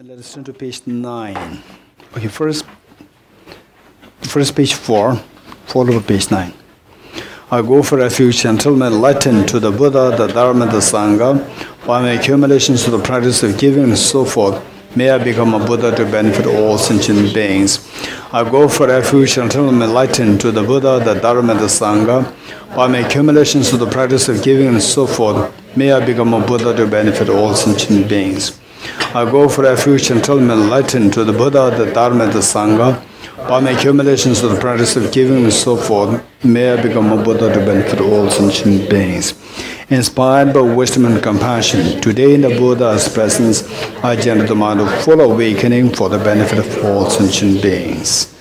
Let us turn to page 9. Okay, first page 4, followed by page 9. I go for refuge until my enlightened to the Buddha, the Dharma, the Sangha, by my accumulations to the practice of giving and so forth, may I become a Buddha to benefit all sentient beings. I go for refuge until I'm enlightened to the Buddha, the Dharma, the Sangha, by my accumulations to the practice of giving and so forth, may I become a Buddha to benefit all sentient beings. I go for refuge until I'm enlightened to the Buddha, the Dharma, the Sangha, by my accumulations to the practice of giving and so forth, may I become a Buddha to benefit all sentient beings. Inspired by wisdom and compassion, today in the Buddha's presence, I generate the mind of full awakening for the benefit of all sentient beings.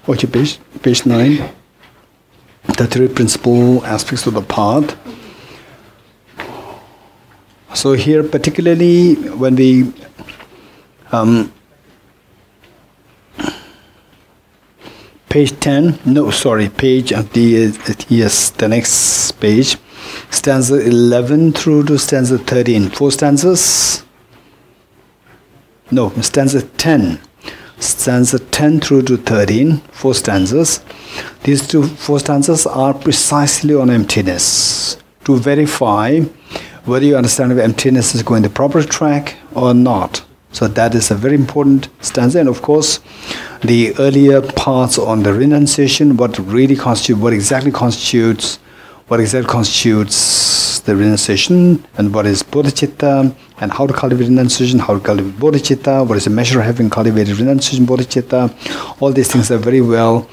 Okay, page 9. The three principal aspects of the path. So here, particularly when we page 10, no, sorry, page of the, yes, the next page, stanza 11 through to stanza 13, 4 stanzas, no, stanza 10 through to 13, 4 stanzas. These 4 stanzas are precisely on emptiness, to verify whether your understanding of emptiness is going the proper track or not. So that is a very important stanza, and of course, the earlier parts on the renunciation, what exactly constitutes the renunciation, and what is bodhicitta, and how to cultivate renunciation, how to cultivate bodhicitta, what is the measure of having cultivated renunciation, bodhicitta. All these things are very well,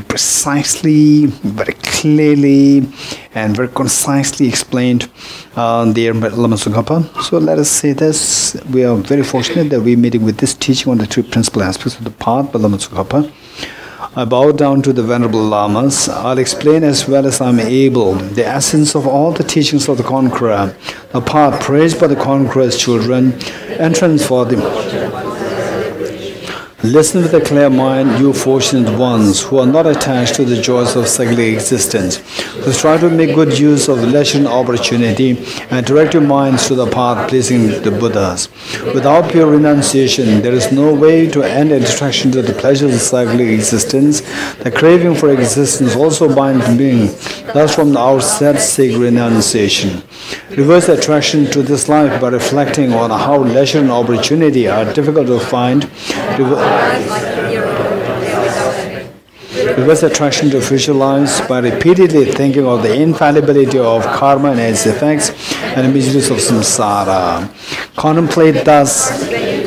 precisely, very clearly, and very concisely explained there by Lama Tsongkhapa. So let us say this: we are very fortunate that we are meeting with this teaching on the three principal aspects of the path by Lama Tsongkhapa. I bow down to the Venerable Lamas. I'll explain as well as I'm able the essence of all the teachings of the Conqueror, the path praised by the Conqueror's children, entrance for them. Listen with a clear mind, you fortunate ones who are not attached to the joys of cyclic existence, who strive to make good use of leisure and opportunity and direct your minds to the path pleasing the Buddhas. Without pure renunciation, there is no way to end a distraction to the pleasures of cyclic existence. The craving for existence also binds being. Thus, from the outset, seek renunciation. Reverse the attraction to this life by reflecting on how leisure and opportunity are difficult to find. Reverse attraction to future lives by repeatedly thinking of the infallibility of karma and its effects and the miseries of samsara. Contemplate thus,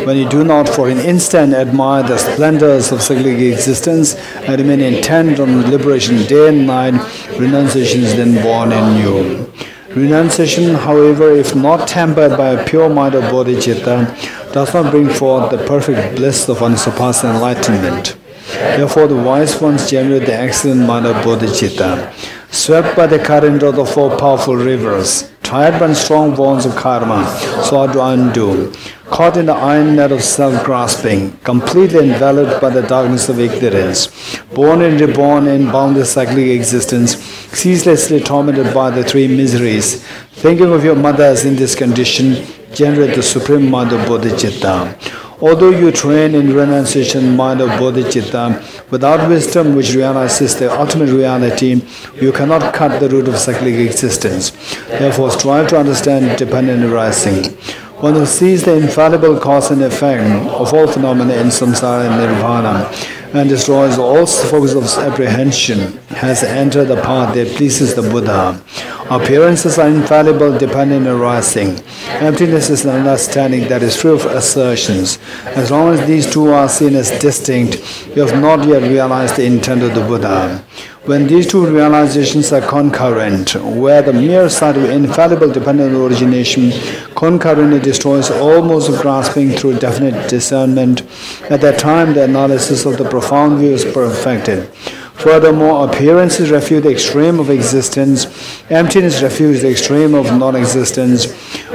when you do not for an instant admire the splendors of cyclic existence and remain intent on liberation day and night, renunciation is then born in you. Renunciation, however, if not tempered by a pure mind of bodhicitta, does not bring forth the perfect bliss of unsurpassed enlightenment. Therefore, the wise ones generate the excellent mind of bodhicitta. Swept by the current of the 4 powerful rivers, tied by the strong bonds of karma, so hard to undo, caught in the iron net of self-grasping, completely enveloped by the darkness of ignorance, born and reborn in boundless cyclic existence, ceaselessly tormented by the 3 miseries, thinking of your mothers in this condition, generate the supreme mind of bodhicitta. Although you train in renunciation mind of bodhicitta, without wisdom which realizes the ultimate reality, you cannot cut the root of cyclic existence. Therefore, strive to understand dependent arising. One who sees the infallible cause and effect of all phenomena in samsara and nirvana, and destroys all focus of apprehension, has entered the path that pleases the Buddha. Appearances are infallible, dependent arising. Emptiness is an understanding that is free of assertions. As long as these two are seen as distinct, you have not yet realized the intent of the Buddha. When these two realizations are concurrent, where the mere sight of infallible dependent origination concurrently destroys all modes of grasping through definite discernment, at that time the analysis of the profound view is perfected. Furthermore, appearances refute the extreme of existence, emptiness refutes the extreme of non-existence.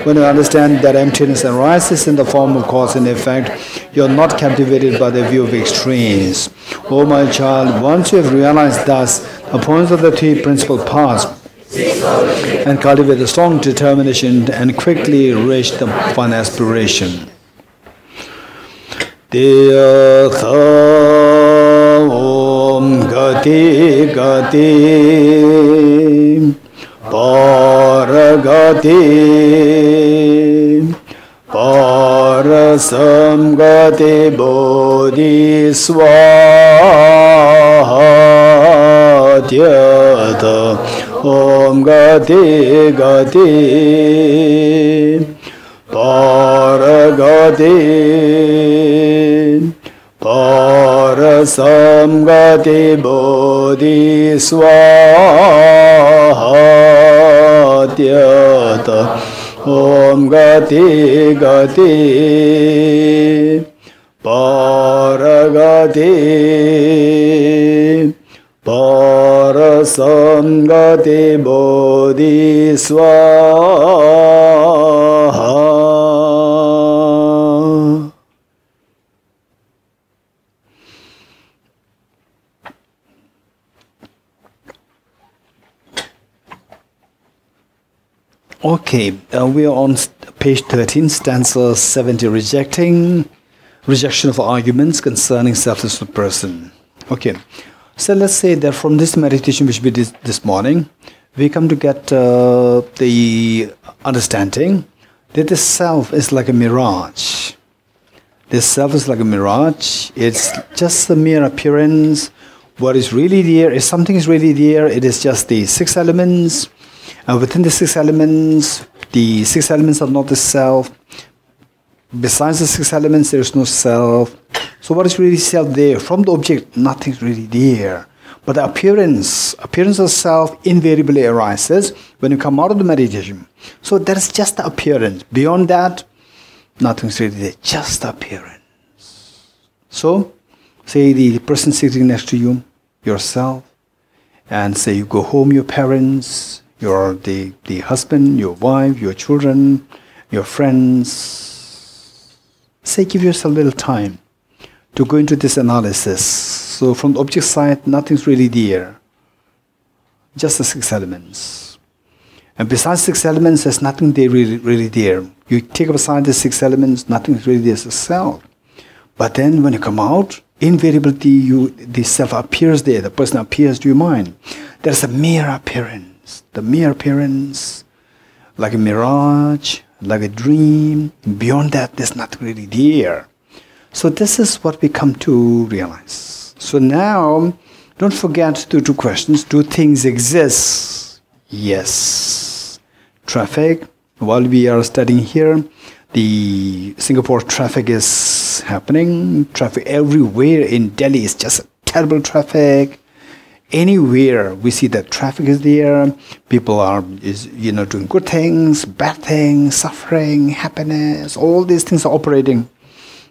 When you understand that emptiness arises in the form of cause and effect, you are not captivated by the view of extremes. O my child, once you have realized thus the points of the 3 principal paths, and cultivate a strong determination and quickly reach the one aspiration. Tirtha Om Gati Gati Paragati Parasam Gati Bodhisattvacharyāvatāra Om Gati Gati Paragati Parasam Gati Bodhisattvacharyāvatāra Om Gati Gati Paragati Parasam Gati Bodhisattvacharyāvatāra. Okay, we are on page 13, stanza 70, rejection of arguments concerning selfless person. Okay, so let's say that from this meditation which we did this morning, we come to get the understanding that the self is like a mirage. This self is like a mirage. It's just a mere appearance. What is really there, if something is really there, it is just the 6 elements. And within the 6 elements are not the self. Besides the 6 elements, there is no self. So what is really self there? From the object, nothing is really there. But the appearance of self invariably arises when you come out of the meditation. So that is just the appearance. Beyond that, nothing is really there. Just the appearance. So, say the person sitting next to you, yourself, and say you go home, your parents, the husband, your wife, your children, your friends. Say, give yourself a little time to go into this analysis. So from the object side, nothing's really there. Just the 6 elements. And besides 6 elements, there's nothing there really there. You take aside the 6 elements, nothing's really there as a self. But then when you come out, invariably the self appears there, the person appears to your mind. There's a mere appearance. The mere appearance, like a mirage, like a dream. Beyond that, there's nothing really there. So this is what we come to realize. So now, don't forget the 2 questions. Do things exist? Yes. Traffic. While we are studying here, the Singapore traffic is happening. Traffic everywhere in Delhi is just terrible traffic. Anywhere we see that traffic is there, people are doing good things, bad things, suffering, happiness, all these things are operating.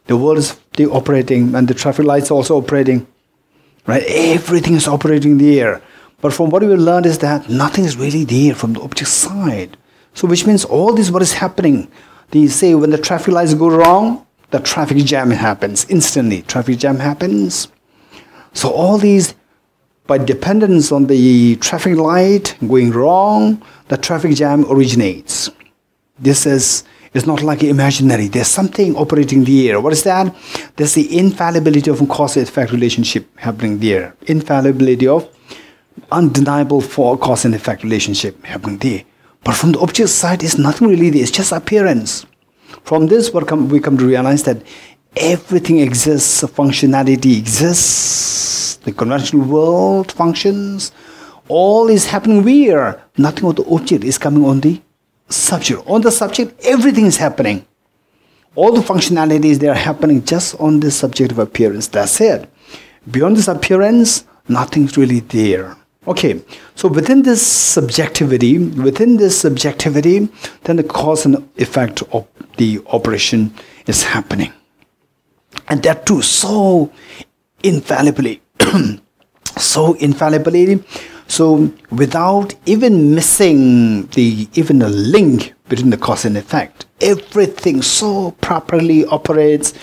The world is operating, and the traffic lights are also operating. Right? Everything is operating there. But from what we learned is that nothing is really there from the object side. So which means all this what is happening, they say when the traffic lights go wrong, the traffic jam happens instantly. Traffic jam happens. So all these, by dependence on the traffic light going wrong, the traffic jam originates. This is not like imaginary. There's something operating there. What is that? There's the infallibility of a cause-effect relationship happening there. Infallibility of undeniable cause and effect relationship happening there. But from the object side, it's nothing really there. It's just appearance. From this, we come to realize that everything exists, functionality exists, the conventional world functions, all is happening where? Nothing of the object is coming on the subject. On the subject, everything is happening. All the functionalities, they are happening just on this subjective appearance. That's it. Beyond this appearance, nothing is really there. Okay, so within this subjectivity, then the cause and effect of the operation is happening. And that too, so infallibly. So without even missing even a link between the cause and effect, everything so properly operates,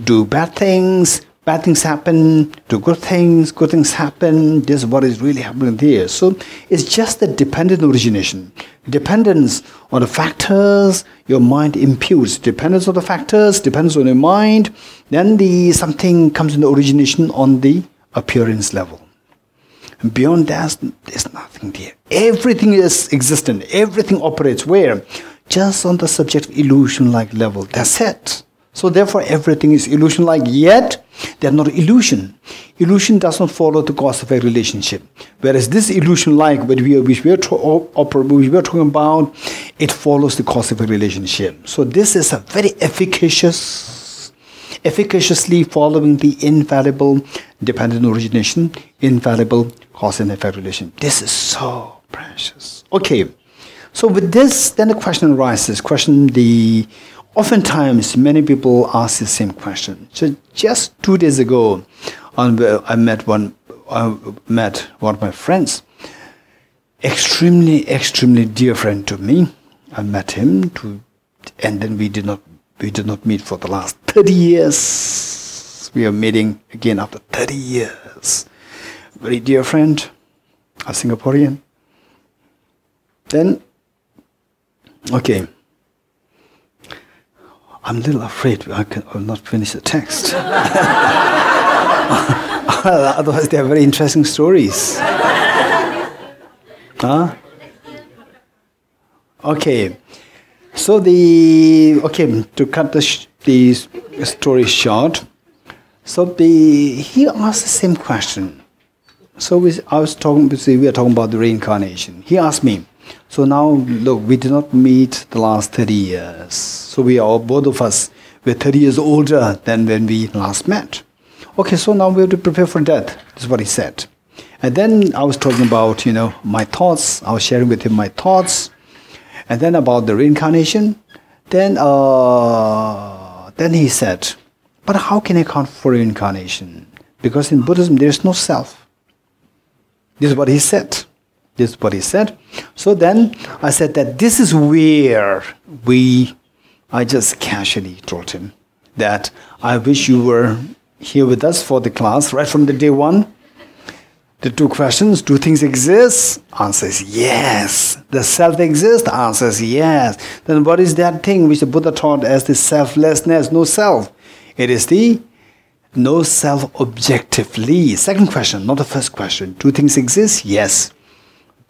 do bad things, bad things happen to good things happen, this is what is really happening there. So it's just the dependent origination. Dependence on the factors your mind imputes. Dependence on the factors, depends on your mind, then something comes in the origination on the appearance level. And beyond that, there's nothing there. Everything is existent, everything operates where? Just on the subjective illusion-like level. That's it. So therefore everything is illusion-like, yet they are not illusion. Illusion does not follow the cause-effect relationship. Whereas this illusion-like, which we are talking about, it follows the cause-effect relationship. So this is a very efficaciously following the infallible dependent origination, infallible cause and effect relation. This is so precious. Okay, so with this, then the question arises. Oftentimes, many people ask the same question. So just 2 days ago, I met one of my friends, extremely dear friend to me. I met him, and then we did not meet for the last 30 years. We are meeting again after 30 years. Very dear friend, a Singaporean. Then, okay. I'm a little afraid I will not finish the text. Otherwise, they are very interesting stories. Huh? Okay. So to cut the story short, so he asked the same question. So we are talking about the reincarnation. He asked me, so now, look, we did not meet the last 30 years. So both of us, we're 30 years older than when we last met. Okay, so now we have to prepare for death. This is what he said. And then I was talking about, my thoughts. I was sharing with him my thoughts. And then about the reincarnation. Then he said, but how can I account for reincarnation? Because in Buddhism, there is no self. This is what he said. So then I said that this is where I just casually told him that I wish you were here with us for the class right from the day one. The 2 questions, do things exist? Answer is yes. Does self exist? Answer is yes. Then what is that thing which the Buddha taught as the selflessness, no self? It is the no self objectively. Second question, not the first question. Do things exist? Yes.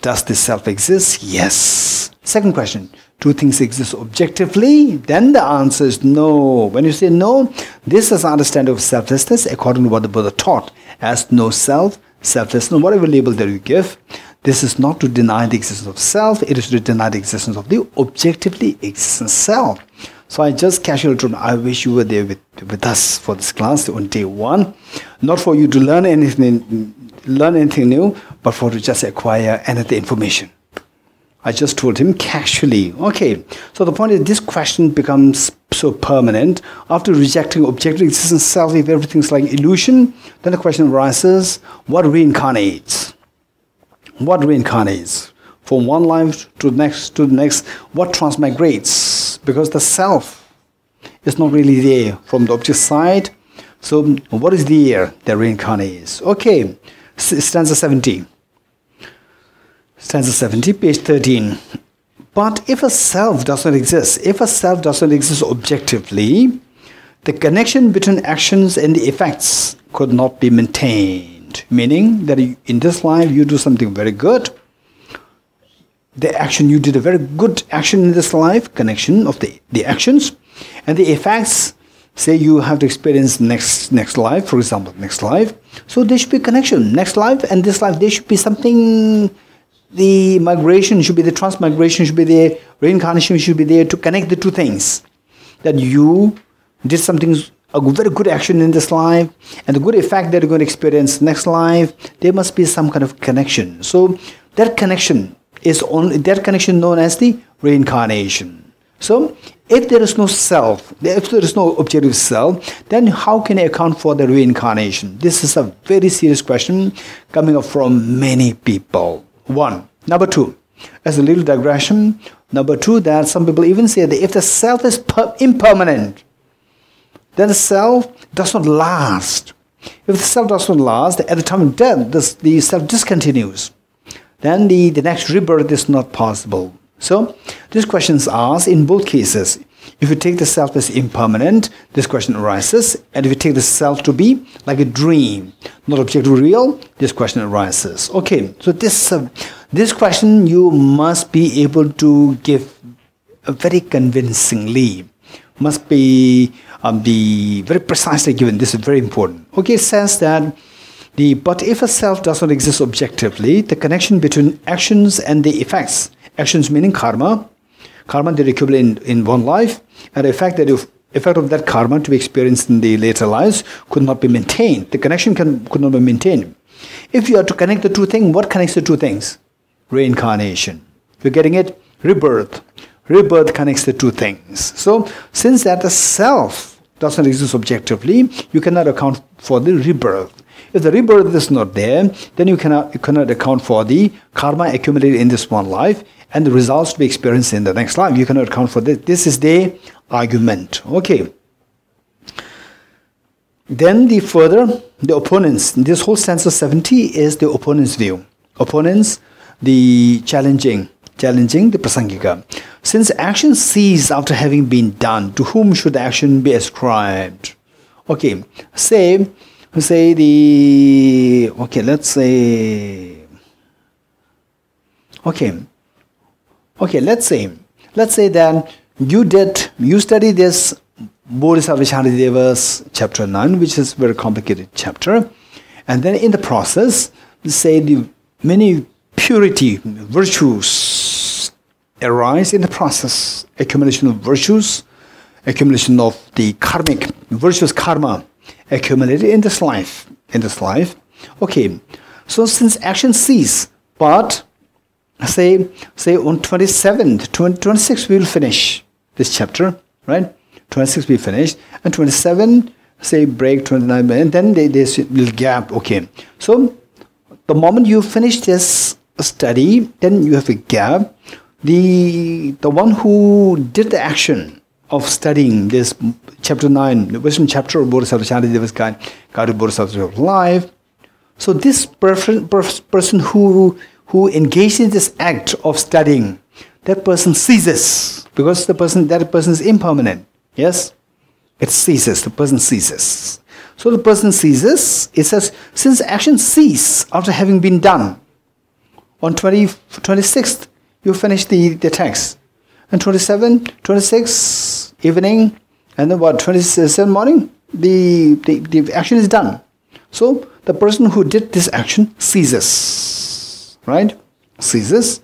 Does the self exist? Yes. Second question, do things exist objectively? Then the answer is no. When you say no, this is understanding of selflessness according to what the Buddha taught as no self, selflessness, whatever label that you give. This is not to deny the existence of self, it is to deny the existence of the objectively existent self. So I just casually told him, I wish you were there with us for this class on day 1. Not for you to learn anything new, but for to just acquire another information. I just told him casually. Okay, so the point is this question becomes so permanent. After rejecting objective existence self, if everything's like illusion, then the question arises, what reincarnates? What reincarnates? From one life to the next, what transmigrates? Because the self is not really there from the object side. So what is there that reincarnates? Okay, stanza 70. Stanza 70, page 13. But if a self does not exist, objectively, the connection between actions and the effects could not be maintained. Meaning that in this life you do something very good. You did a very good action in this life, connection of the actions, and the effects, say you have to experience next life, for example, next life. So there should be a connection. Next life and this life, there should be something. The migration should be, the transmigration should be there, reincarnation should be there to connect the 2 things. That you did something, a very good action in this life, and the good effect that you're going to experience next life, there must be some kind of connection. So that connection is known as the reincarnation. So if there is no self, if there is no objective self, then how can I account for the reincarnation? This is a very serious question coming up from many people. 1. Number 2, as a little digression, number 2, that some people even say that if the self is impermanent, then the self does not last. If the self does not last, at the time of death, the self discontinues. Then the next rebirth is not possible. So, this question is asked in both cases. If you take the self as impermanent, this question arises. And if you take the self to be like a dream, not objectively real, this question arises. Okay, so this question you must be able to give very convincingly. Must be very precisely given. This is very important. Okay, it says that but if a self does not exist objectively, the connection between actions and the effects, actions meaning karma that accumulate in one life, and the effect of that karma to be experienced in the later lives could not be maintained. The connection could not be maintained. If you are to connect the two things, what connects the two things? Reincarnation. You're getting it? Rebirth. Rebirth connects the two things. So, since that the self does not exist objectively, you cannot account for the rebirth. If the rebirth is not there, then you cannot account for the karma accumulated in this one life and the results to be experienced in the next life. You cannot account for this. This is the argument. Okay. Then the opponents. This whole stanza 70 is the opponent's view. Opponents, the challenging the prasangika. Since action ceases after having been done, to whom should the action be ascribed? Okay, let's say that you study this Bodhisattvacharyāvatāra's chapter 9, which is a very complicated chapter, and then in the process, say the many purity, virtues arise in the process, accumulation of virtues, accumulation of the karmic, virtuous karma accumulated in this life. Okay, so since action cease, but say on 27th, 26th we will finish this chapter, right? 26th we finish, and 27, say break 29, and then there's a little gap. Okay, so the moment you finish this study, then you have a gap. The one who did the action of studying this chapter 9, the wisdom chapter of Bodhisattvacharyāvatāra's guide to Bodhisattva life. So this person who engaged in this act of studying, that person ceases, because that person is impermanent. Yes, it ceases. The person ceases. So the person ceases. It says, since action cease after having been done, on 26th you finish the text, and 27, 26 evening, and then 27 morning, the action is done. So the person who did this action ceases, right? Ceases.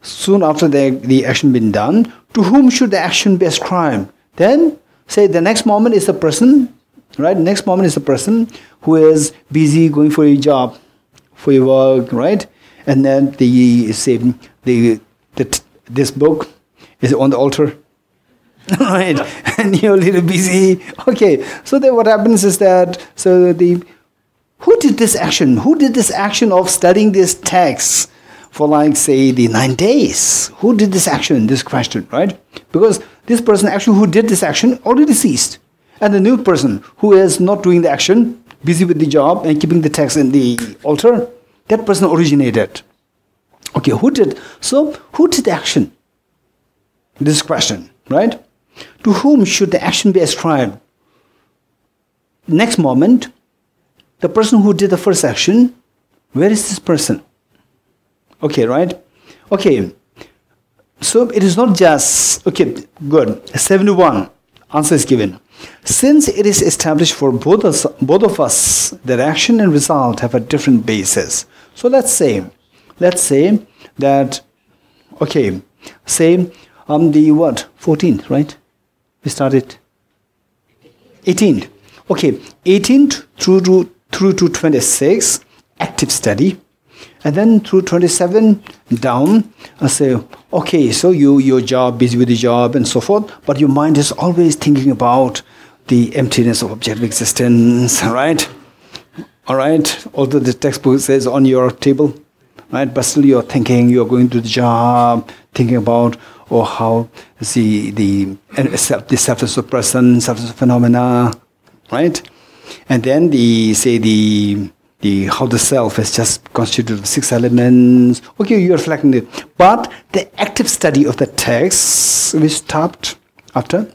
Soon after the action been done, to whom should the action be ascribed? Then, say the next moment is the person, right? Next moment is the person who is busy going for a job, for your work, right? And then this book is on the altar, right? And you're a little busy. Okay, so then what happens is that, who did this action? Who did this action of studying this text for the 9 days? Who did this action? This question, right? Because this person actually who did this action already ceased. And the new person who is not doing the action, busy with the job and keeping the text in the altar, that person originated. Okay, who did the action? This question, right? To whom should the action be ascribed? Next moment, the person who did the first action, where is this person? Okay, right? Okay, so it is not just, okay, good. 71, answer is given. Since it is established for both of us that action and result have a different basis. So let's say that, okay, say the 14th, right? We started 18th. Okay, 18th through to 26, active study. And then through 27 down, I say, okay, so your job, busy with the job and so forth, but your mind is always thinking about the emptiness of objective existence, right? All right, although the textbook says on your table, right? But still you're thinking, you're going to the job, thinking about, how the self of person, self of phenomena, right? And then how the self is just constituted of 6 elements. Okay, you're reflecting it. But the active study of the text, we stopped after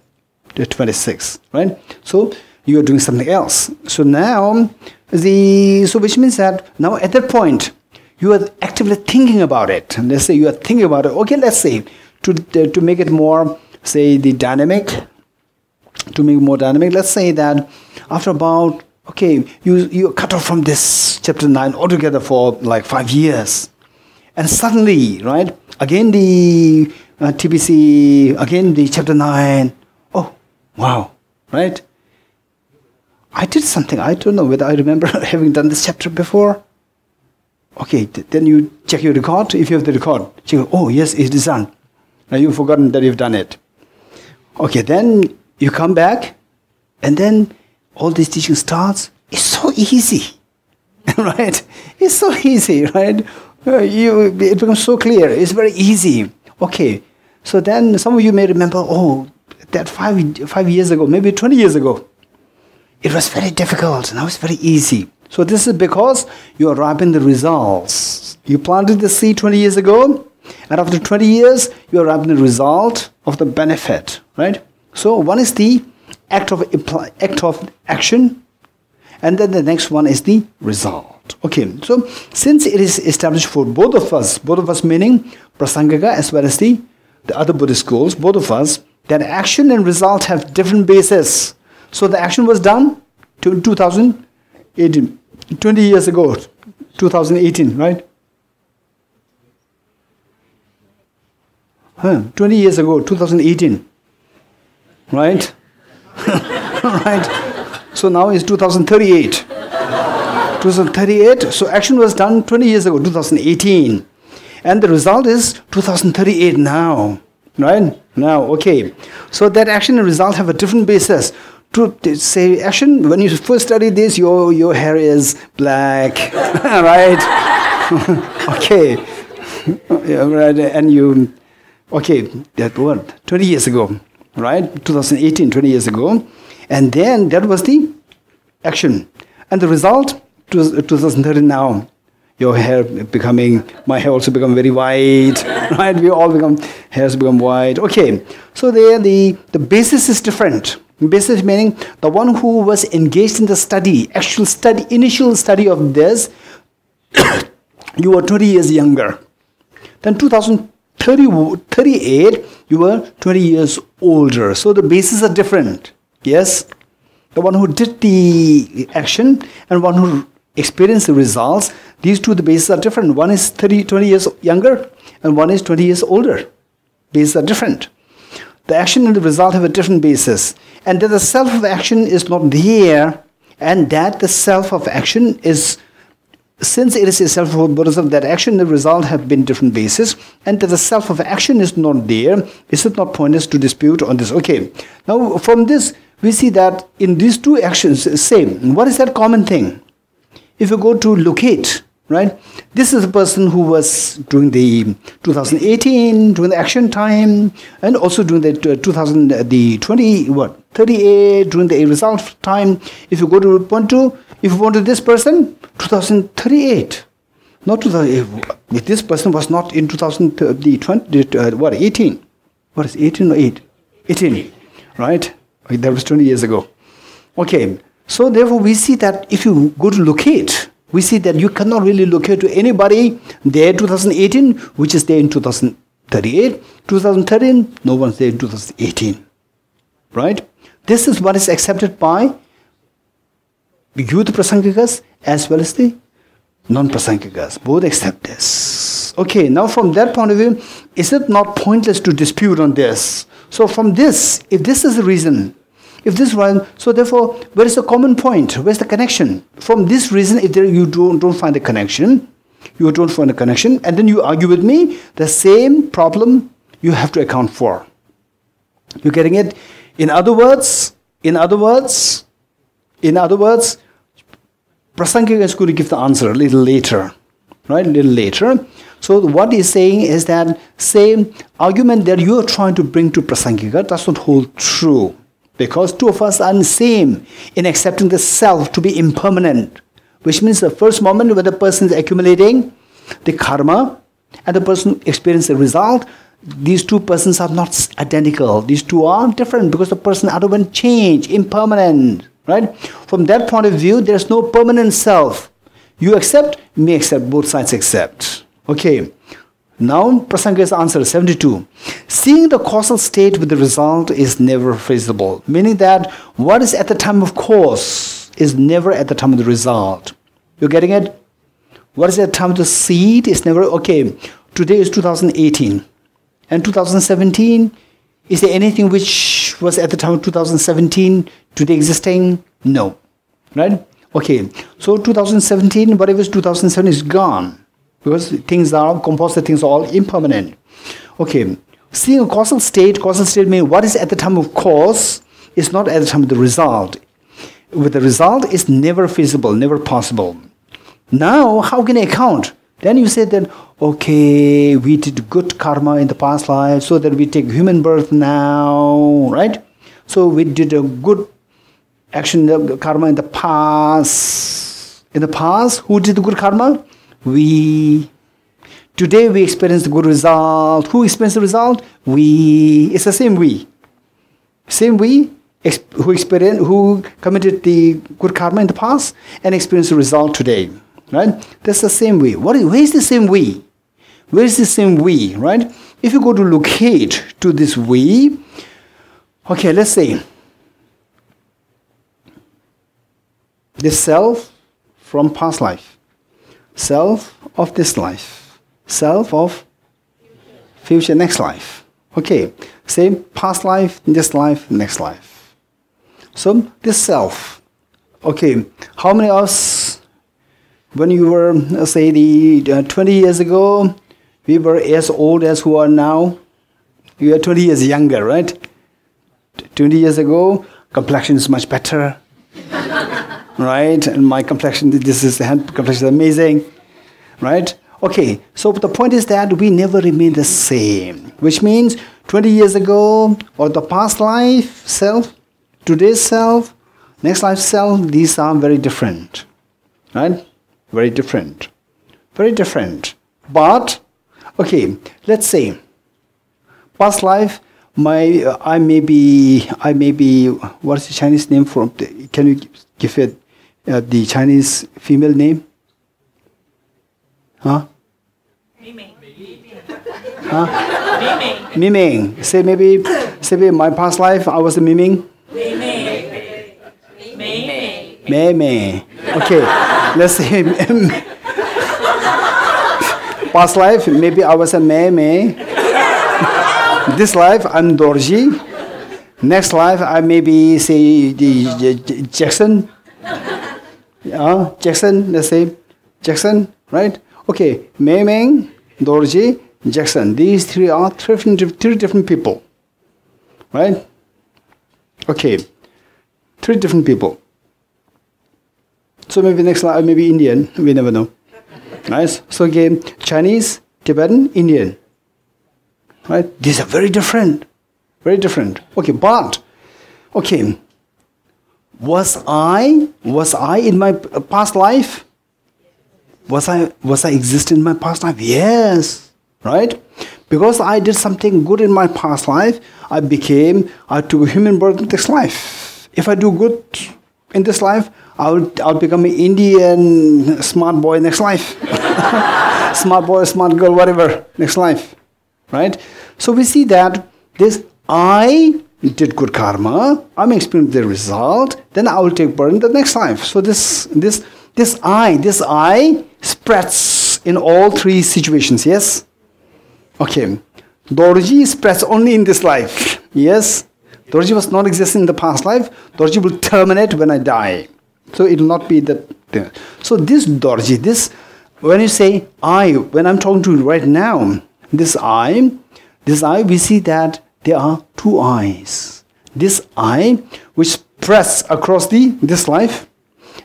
the 26, right? So you're doing something else. So now, which means that now at that point, you are actively thinking about it. And let's say you are thinking about it. Okay, let's say, to make it more, say, dynamic, let's say that after about, okay, you cut off from this chapter 9 altogether for like 5 years. And suddenly, right, again the TBC, again the chapter 9. Oh, wow, right? I did something. I don't know whether I remember having done this chapter before. Okay, then you check your record. If you have the record, check, oh yes, it is done. Now you've forgotten that you've done it. Okay, then you come back, and then all this teaching starts. It's so easy, right? It's so easy, right? It becomes so clear. It's very easy. Okay, so then some of you may remember, oh, that 5 years ago, maybe 20 years ago, it was very difficult. Now it's very easy. So this is because you are ripening the results. You planted the seed 20 years ago, and after 20 years, you are ripening the result of the benefit, right? So one is the act of action, and then the next one is the result. Okay, so since it is established for both of us meaning Prasangika as well as the other Buddhist schools, both of us, that action and result have different bases. So the action was done to 2018, 20 years ago, 2018, right? 20 years ago, 2018, right? Right? So now it's 2038. 2038, so action was done 20 years ago, 2018. And the result is 2038 now, right? Now, okay. So that action and result have a different basis. To say action, when you first study this, your hair is black, right? Okay. Right, and you, okay, that word, 20 years ago, right? 2018, 20 years ago. And then that was the action. And the result, 2030 now. Your hair becoming, my hair also become very white, right? We all become, hairs become white. Okay, so there the basis is different. Basis meaning the one who was engaged in the study, actual study, initial study of this, you were 20 years younger. Then 2038, you were 20 years older. So the bases are different. Yes? The one who did the action and one who experienced the results, these two, the bases are different. One is 20 years younger and one is 20 years older. Bases are different. The action and the result have a different basis. And that the self of action is not there, and that the self of action is, since it is a self of Buddhism, that action and the result have been different bases, and that the self of action is not there, is it not pointless to dispute on this? Okay, now from this, we see that in these two actions, same. What is that common thing? If you go to locate, right? This is a person who was doing the 2018, during the action time, and also during the 38, during the result time. If you go to point 2, if you want to this person, 2038. Not 2000, if this person was not in 2018. What is 18 or 8? 18, right? That was 20 years ago. Okay, so therefore we see that if you go to locate, we see that you cannot really locate to anybody there 2018, which is there in 2038. 2013, no one's there in 2018. Right? This is what is accepted by youth prasangikas as well as the non-prasangikas. Both accept this. Okay, now from that point of view, is it not pointless to dispute on this? So from this, if this is the reason, if this one, so therefore, where is the common point? Where's the connection? From this reason, if you don't find a connection, and then you argue with me, the same problem you have to account for. You're getting it? In other words, Prasangika is going to give the answer a little later, right? A little later. So what he's saying is that same argument that you are trying to bring to Prasangika does not hold true. Because two of us are the same in accepting the self to be impermanent. Which means the first moment when the person is accumulating the karma and the person experiences the result, these two persons are not identical. These two are different because the person underwent change, impermanent. Right? From that point of view, there is no permanent self. You accept, me accept, both sides accept. Okay. Now, Prasanga's answer, 72. Seeing the causal state with the result is never feasible. Meaning that what is at the time of cause is never at the time of the result. You're getting it? What is at the time of the seed is never, okay, today is 2018. And 2017, is there anything which was at the time of 2017 today existing? No. Right? Okay, so 2017, whatever is 2007 is gone. Because things are, composite things are all impermanent. Okay, seeing a causal state means what is at the time of cause is not at the time of the result. With the result, it's never feasible, never possible. Now, how can I account? Then you say that, okay, we did good karma in the past life, so that we take human birth now, right? So we did a good action, karma in the past. In the past, who did the good karma? We. Today we experience the good result. Who experienced the result? We. It's the same we. Same we who committed the good karma in the past and experienced the result today. Right? That's the same we. Where is the same we? Where is the same we? Right? If you go to locate to this we, okay, let's say this self from past life. Self of this life, self of future next life. Okay, same past life, this life, next life. So this self. Okay, how many of us, when you were, say, 20 years ago, we were as old as who are now? You are 20 years younger, right? 20 years ago, complexion is much better. Right? And my complexion, this is the hand complexion is amazing. Right? Okay, so the point is that we never remain the same. Which means 20 years ago, or the past life self, today's self, next life self, these are very different. Right? Very different. Very different. But, okay, let's say, past life, I may be, what's the Chinese name for, can you give it the Chinese female name? Huh? Miming. Huh? Miming. Say maybe my past life I was a miming. Miming. Meme. Okay, let's say past life maybe I was a meme. This life I'm Dorji. Next life I may be say the Jackson. Jackson, let's say Jackson, right? Okay, Mei, Dorji, Jackson. These three are three different people, right? Okay, three different people. So maybe next life maybe Indian. We never know. Nice. So again, Chinese, Tibetan, Indian. Right? These are very different. Very different. Okay, but okay. Was I in my past life? Was I exist in my past life? Yes. Right? Because I did something good in my past life, I took a human birth in this life. If I do good in this life, I'll become an Indian smart boy next life. Smart boy, smart girl, whatever, next life. Right? So we see that this I did good karma, I'm experiencing the result, then I will take birth in the next life. So this I spreads in all three situations, yes? Okay. Dorji spreads only in this life. Yes? Dorji was not existing in the past life. Dorji will terminate when I die. So it will not be the thing. So this Dorji, when you say I, when I'm talking to you right now, this I, we see that there are two eyes. This I, which spreads across this life,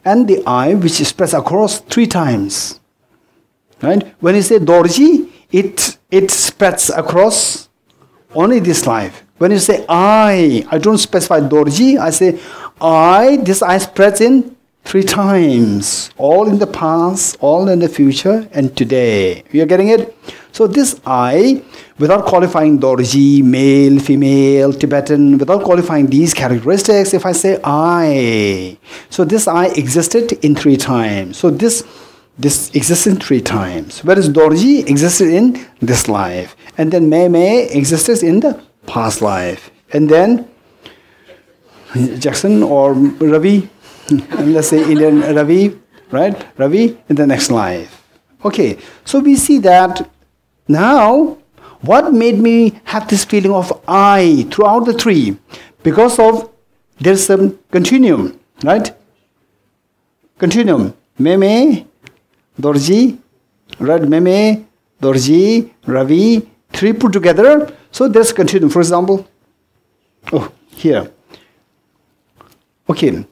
and the I, which spreads across 3 times. Right? When you say Dorji, it spreads across only this life. When you say I don't specify Dorji, I say this I spreads in 3 times. All in the past, all in the future, and today. You are getting it? So this I, without qualifying Dorji, male, female, Tibetan, without qualifying these characteristics, if I say I, so this I existed in 3 times. So this exists in 3 times. Whereas Dorji existed in this life. And then May existed in the past life. And then Jackson or Ravi, let's say Indian Ravi, right? Ravi in the next life. Okay, so we see that now what made me have this feeling of I throughout the 3? Because of there's some continuum, right? Continuum. Meme, Dorji, right? Meme, Dorji, Ravi, 3 put together. So there's continuum. For example, here. Okay,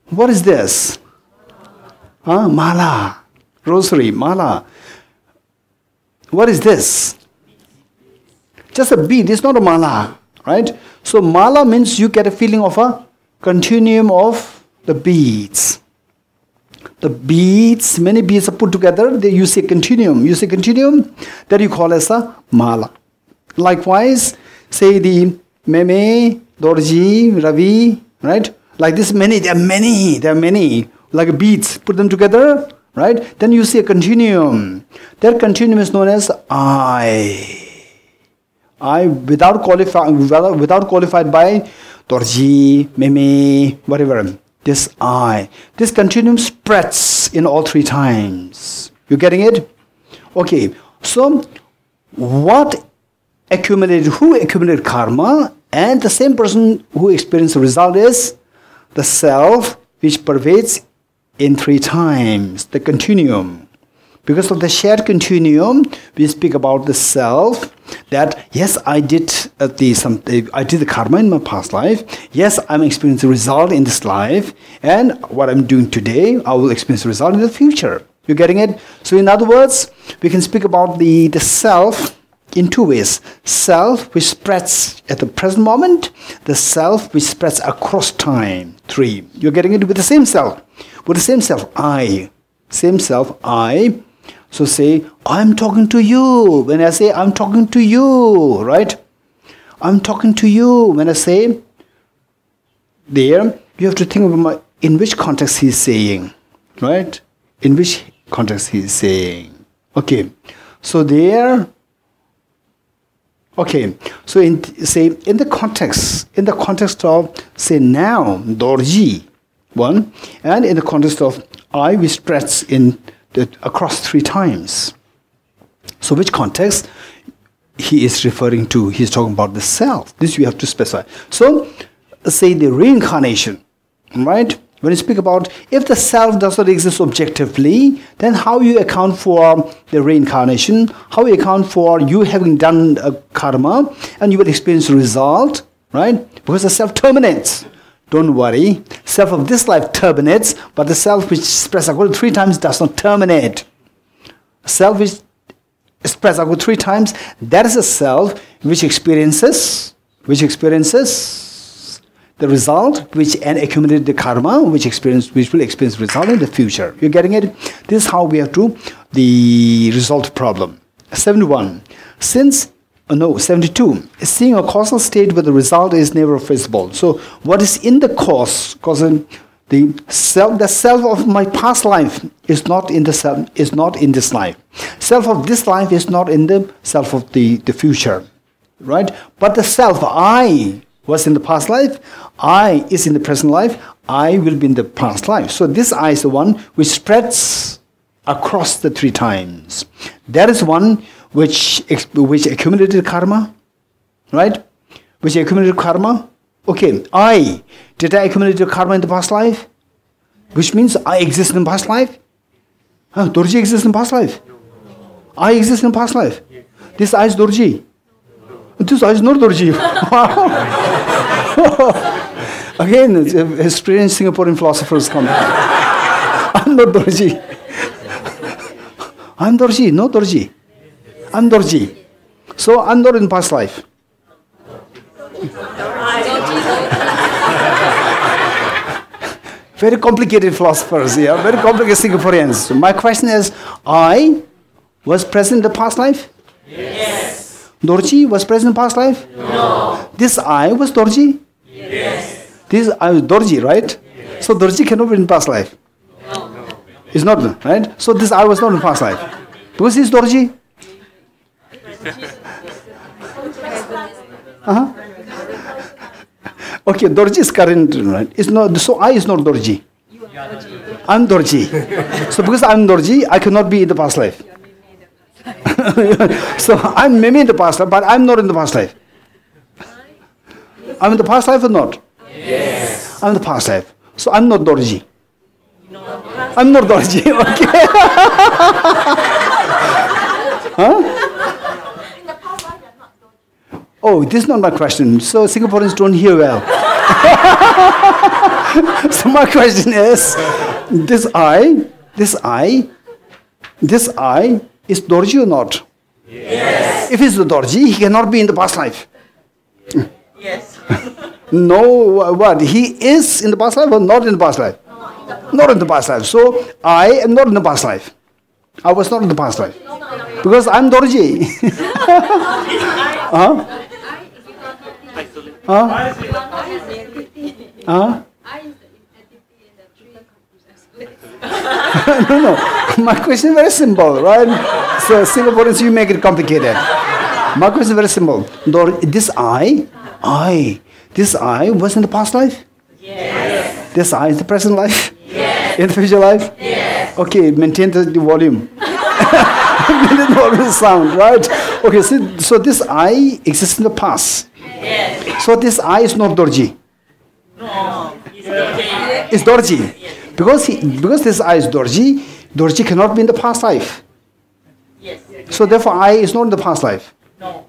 what is this? Mala, rosary, mala. What is this? Just a bead, it's not a mala, right? So mala means you get a feeling of a continuum of the beads. The beads, many beads are put together, you see a continuum. You see continuum, that you call as a mala. Likewise, say the Meme, Dorji, Ravi, right? Like this there are many, like beads, put them together, right? Then you see a continuum. That continuum is known as I. I without qualified by Dorji, Meme, whatever. This I. This continuum spreads in all 3 times. You getting it? Okay. So who accumulated karma, and the same person who experienced the result is the self which pervades in 3 times, the continuum. Because of the shared continuum, we speak about the self, that yes, I did the karma in my past life. Yes, I'm experiencing the result in this life, and what I'm doing today, I will experience the result in the future. You getting it? So in other words, we can speak about the self in 2 ways. Self which spreads at the present moment, the self which spreads across time. 3. You're getting it with the same self. With the same self, I. Same self, I. So say, I'm talking to you. When I say, I'm talking to you, right? I'm talking to you. When I say, there, you have to think about in which context he's saying, right? In which context he's saying. Okay. So there, okay. So in the context of, say now, Dorji, 1, and in the context of I, which spreads across 3 times. So which context he is referring to? He's talking about the self. This we have to specify. So say the reincarnation, right? When you speak about if the self does not exist objectively, then how you account for the reincarnation? How you account for you having done a karma and you will experience the result, right? Because the self terminates. Don't worry, self of this life terminates, but the self which spreads across 3 times does not terminate. Self which spreads across 3 times, that is a self which experiences the result, and accumulated the karma, which will experience result in the future. You're getting it? This is how we have to the result problem. 71. 72. Seeing a causal state where the result is never visible. So what is in the cause? Because the self of my past life is not in this life. Self of this life is not in the self of the future, right? But the self I was in the past life, I is in the present life, I will be in the past life. So this I is the one which spreads across the 3 times. That is one which accumulated karma, right? Which accumulated karma. Okay, did I accumulate karma in the past life? Which means I exist in the past life? Dorji exists in past life? I exist in past life? This I is Dorji? This I is not Dorji. Again, experienced Singaporean philosophers come. I'm not Dorji. I'm Dorji, no Dorji. I'm Dorji. So I'm not in past life. Very complicated philosophers here, very complicated Singaporeans. So my question is, I was present in the past life? Yes. Dorji was present in past life? No. This I was Dorji? Yes. This I was Dorji, right? Yes. So Dorji cannot be in past life. No. It's not, right? So this I was not in past life. Because he's Dorji. Okay, Dorji is current, right? It's not, so I is not Dorji. I'm Dorji. So because I'm Dorji, I cannot be in the past life. So I'm maybe in the past life, but I'm not in the past life. I'm in the past life or not? Yes. I'm in the past life. So I'm not Dorji. I'm not Dorji, okay. Huh? Oh, this is not my question. So Singaporeans don't hear well. So my question is, this I is Dorji or not? Yes. If it's the Dorji, he cannot be in the past life. Yes. No, what? He is in the past life or not in the past life? Not in the past life. So I am not in the past life. I was not in the past life. Because I'm Dorji. Huh? Huh? Huh? No. My question is very simple, right? So Singaporeans, you make it complicated. My question is very simple. This I was in the past life? Yes. This I is the present life? Yes. In the future life? Yes. Okay, maintain the volume. Maintain the volume sound, right? Okay, so this I exists in the past. Yes. So this I is not Dorji. No. It's It's Dorji. Because this I is Dorji, Dorji cannot be in the past life. Yes. So therefore I is not in the past life. No.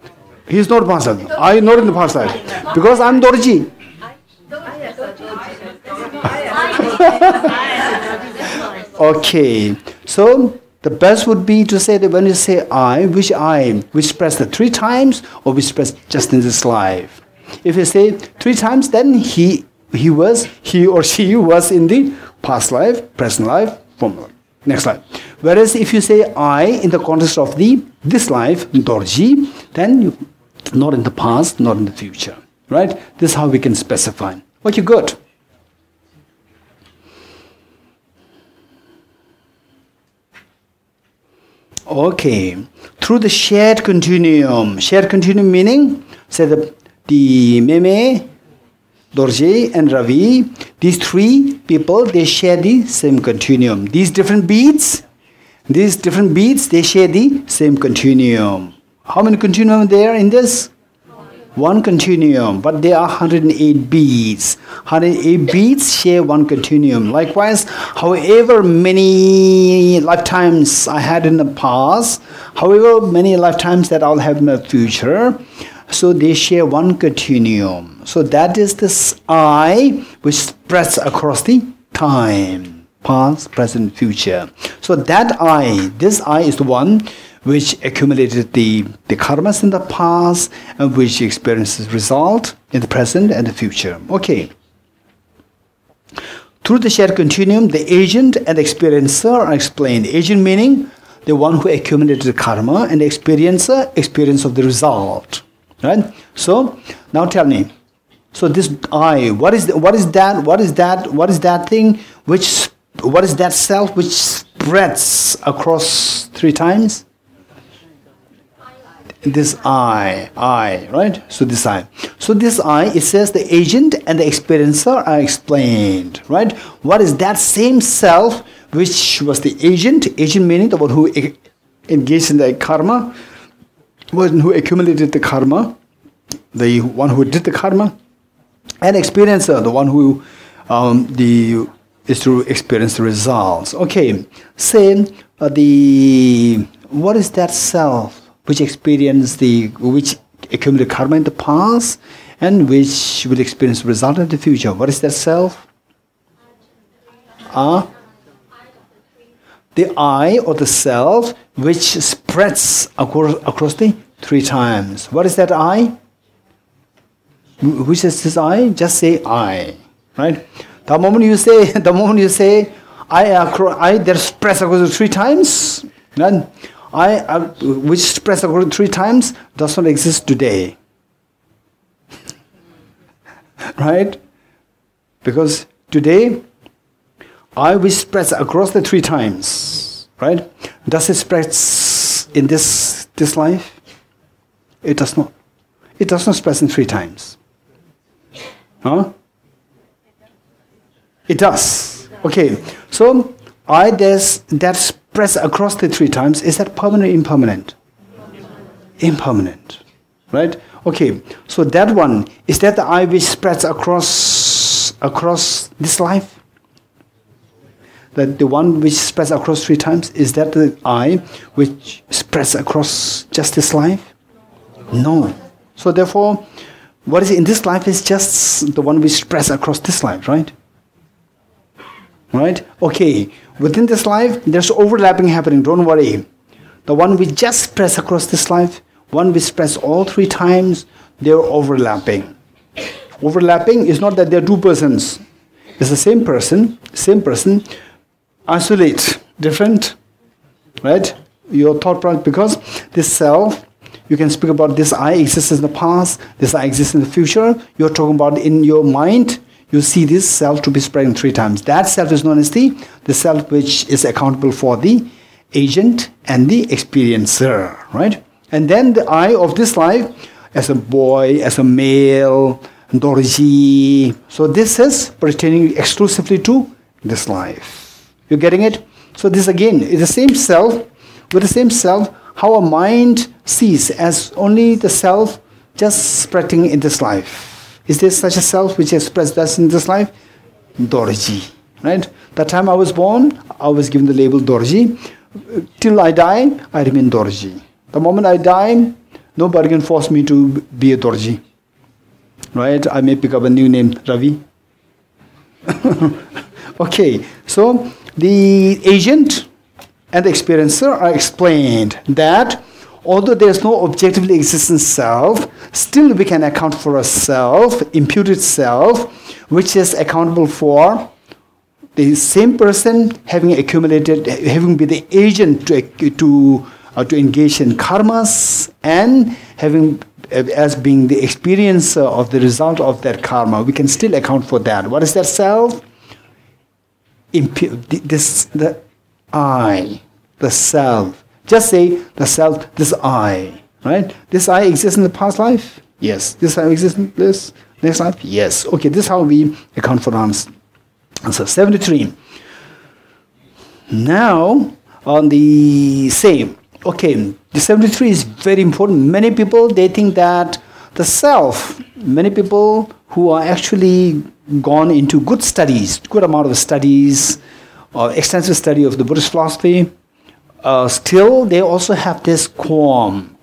He is not past life. I is not in the past life. Because I'm Dorji. Okay. So the best would be to say that when you say I, which express the 3 times or which express just in this life. If you say 3 times, then he or she was in the past life, present life, former life, next life. Whereas if you say I in the context of this life, Dorji, then you not in the past, not in the future. Right? This is how we can specify. Okay, good. Okay. Through the shared continuum. Shared continuum meaning, say the Meme, Dorji and Ravi, these 3 people, they share the same continuum. These different beats, they share the same continuum. How many continuum there in this? 1 continuum, but there are 108 beats. 108 beats share 1 continuum. Likewise, however many lifetimes I had in the past, however many lifetimes that I'll have in the future, so they share 1 continuum. So that is this I which spreads across the time, past, present, future. So that this I is the one which accumulated the karmas in the past and which experiences result in the present and the future. Okay. Through the shared continuum, the agent and the experiencer are explained. Agent meaning the one who accumulated the karma, and the experiencer, experience of the result. Right? So now tell me. So this I, what is that thing what is that self which spreads across 3 times? This I, right? So this I. So this I, it says the agent and the experiencer are explained, right? What is that same self which was the agent? Agent meaning the one who engaged in the karma, one who accumulated the karma, the one who did the karma, and experiencer, the one who is to experience the results. Okay, say what is that self which accumulated karma in the past and which will experience the result in the future? What is that self? The I or the self which spreads across the 3 times. What is that I? Which is this I? Just say I. Right? The moment you say, I there's press across 3 times, and which press across 3 times does not exist today. Right? Because today, I which spreads across the 3 times, right? Does it spread in this life? It does not. It does not spread in 3 times. Huh? It does. Okay. So that spreads across the 3 times. Is that permanent or impermanent? Impermanent. Right? Okay. So that one, is that the I which spreads across this life? That the one which spreads across 3 times, is that the I which spreads across just this life? No. So therefore, what is in this life is just the one which spreads across this life, right? Right? Okay. Within this life, there's overlapping happening, don't worry. The one which just spreads across this life, one which spreads all 3 times, they're overlapping. Overlapping is not that they're 2 persons. It's the same person, isolate, different, right? Your thought process, because this self, you can speak about this I exists in the past, this I exists in the future. You're talking about in your mind, you see this self to be spreading 3 times. That self is known as the self which is accountable for the agent and the experiencer, right? And then the I of this life, as a boy, as a male, Dorji. So this is pertaining exclusively to this life. You're getting it? So this again is the same self, with the same self, how a mind sees as only the self just spreading in this life. Is there such a self which expresses thus in this life? Dorji. Right? The time I was born, I was given the label Dorji. Till I die, I remain Dorji. The moment I die, nobody can force me to be a Dorji. Right? I may pick up a new name, Ravi. Okay, so the agent and the experiencer are explained that although there is no objectively existent self, still we can account for a self, imputed self, which is accountable for the same person having accumulated, having been the agent to engage in karmas and having as being the experiencer of the result of that karma. We can still account for that. What is that self? The I, the self. Just say the self, this I, right? This I exists in the past life? Yes. This I exists in this next life? Yes. Okay, this is how we account for answer 73. Now, on the same. Okay, the 73 is very important. Many people, they think that the self, many people who are actually gone into good studies, good amount of studies, or extensive study of the Buddhist philosophy, still they also have this qualm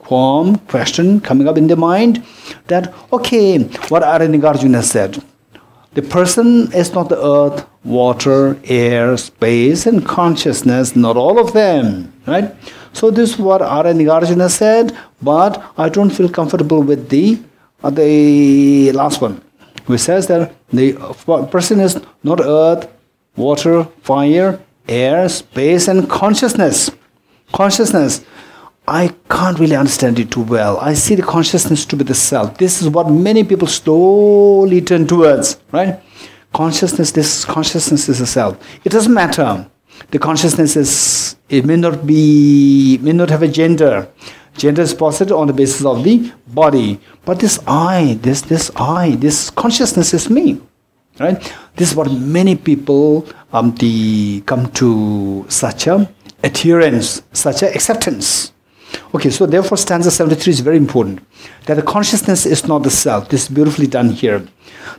question coming up in their mind that, okay, what Nagarjuna said, the person is not the earth, water, air, space, and consciousness, not all of them, right? So this is what Nagarjuna said, but I don't feel comfortable with the last one, which says that the person is not earth, water, fire, air, space, and consciousness. Consciousness, I can't really understand it too well. I see the consciousness to be the self. This is what many people slowly turn towards, right? Consciousness, this consciousness is a self. It doesn't matter. The consciousness it may not have a gender. Gender is posited on the basis of the body. But this I, this consciousness is me. Right? This is what many people come to such a adherence, such a acceptance. Okay, so therefore stanza 73 is very important. That the consciousness is not the self. This is beautifully done here.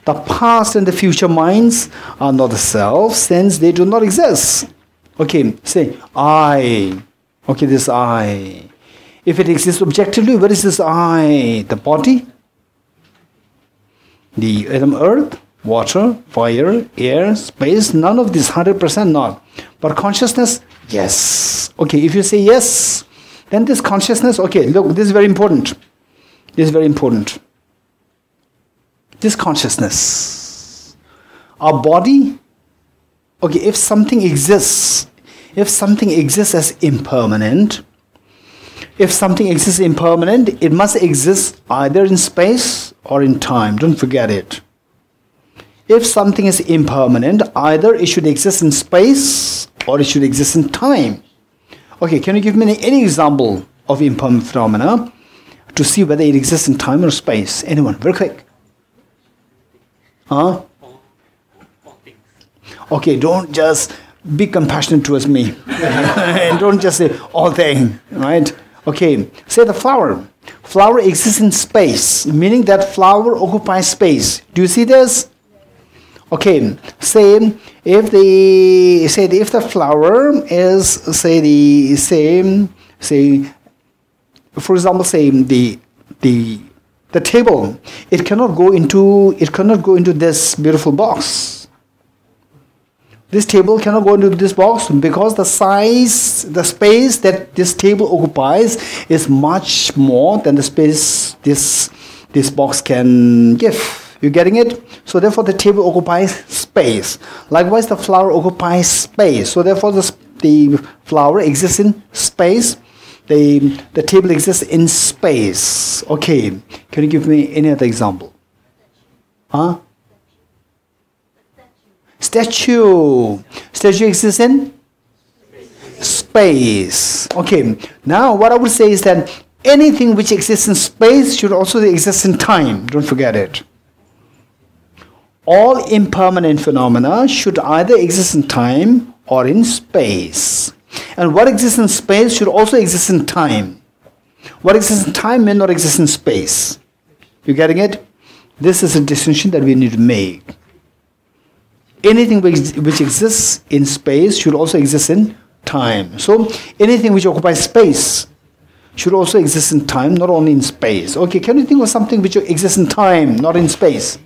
The past and the future minds are not the self, since they do not exist. Okay, say I. Okay, this I. If it exists objectively, where is this I? The body? The atom earth? Water, fire, air, space, none of this, 100% not. But consciousness, yes. Okay, if you say yes, then this consciousness, okay, look, this is very important. This is very important. This consciousness. Our body, okay, if something exists as impermanent, it must exist either in space or in time. Don't forget it. If something is impermanent, either it should exist in space or it should exist in time. Okay, can you give me any example of impermanent phenomena to see whether it exists in time or space? Anyone? Very quick. Huh? Okay, don't just be compassionate towards me. And don't just say all things, right? Okay, say the flower. Flower exists in space, meaning that flower occupies space. Do you see this? Okay, say if the flower is say the same, say for example, say the table, it cannot go into this beautiful box. This table cannot go into this box because the space that this table occupies is much more than the space this box can give. You getting it? So therefore the table occupies space. Likewise the flower occupies space. So therefore the flower exists in space. The table exists in space. Okay. Can you give me any other example? Huh? Statue. Statue exists in space. Okay. Now what I would say is that anything which exists in space should also exist in time. Don't forget it. All impermanent phenomena should either exist in time or in space. And what exists in space should also exist in time. What exists in time may not exist in space. You getting it? This is a distinction that we need to make. Anything which exists in space should also exist in time. So anything which occupies space should also exist in time, not only in space. Okay, can you think of something which exists in time, not in space?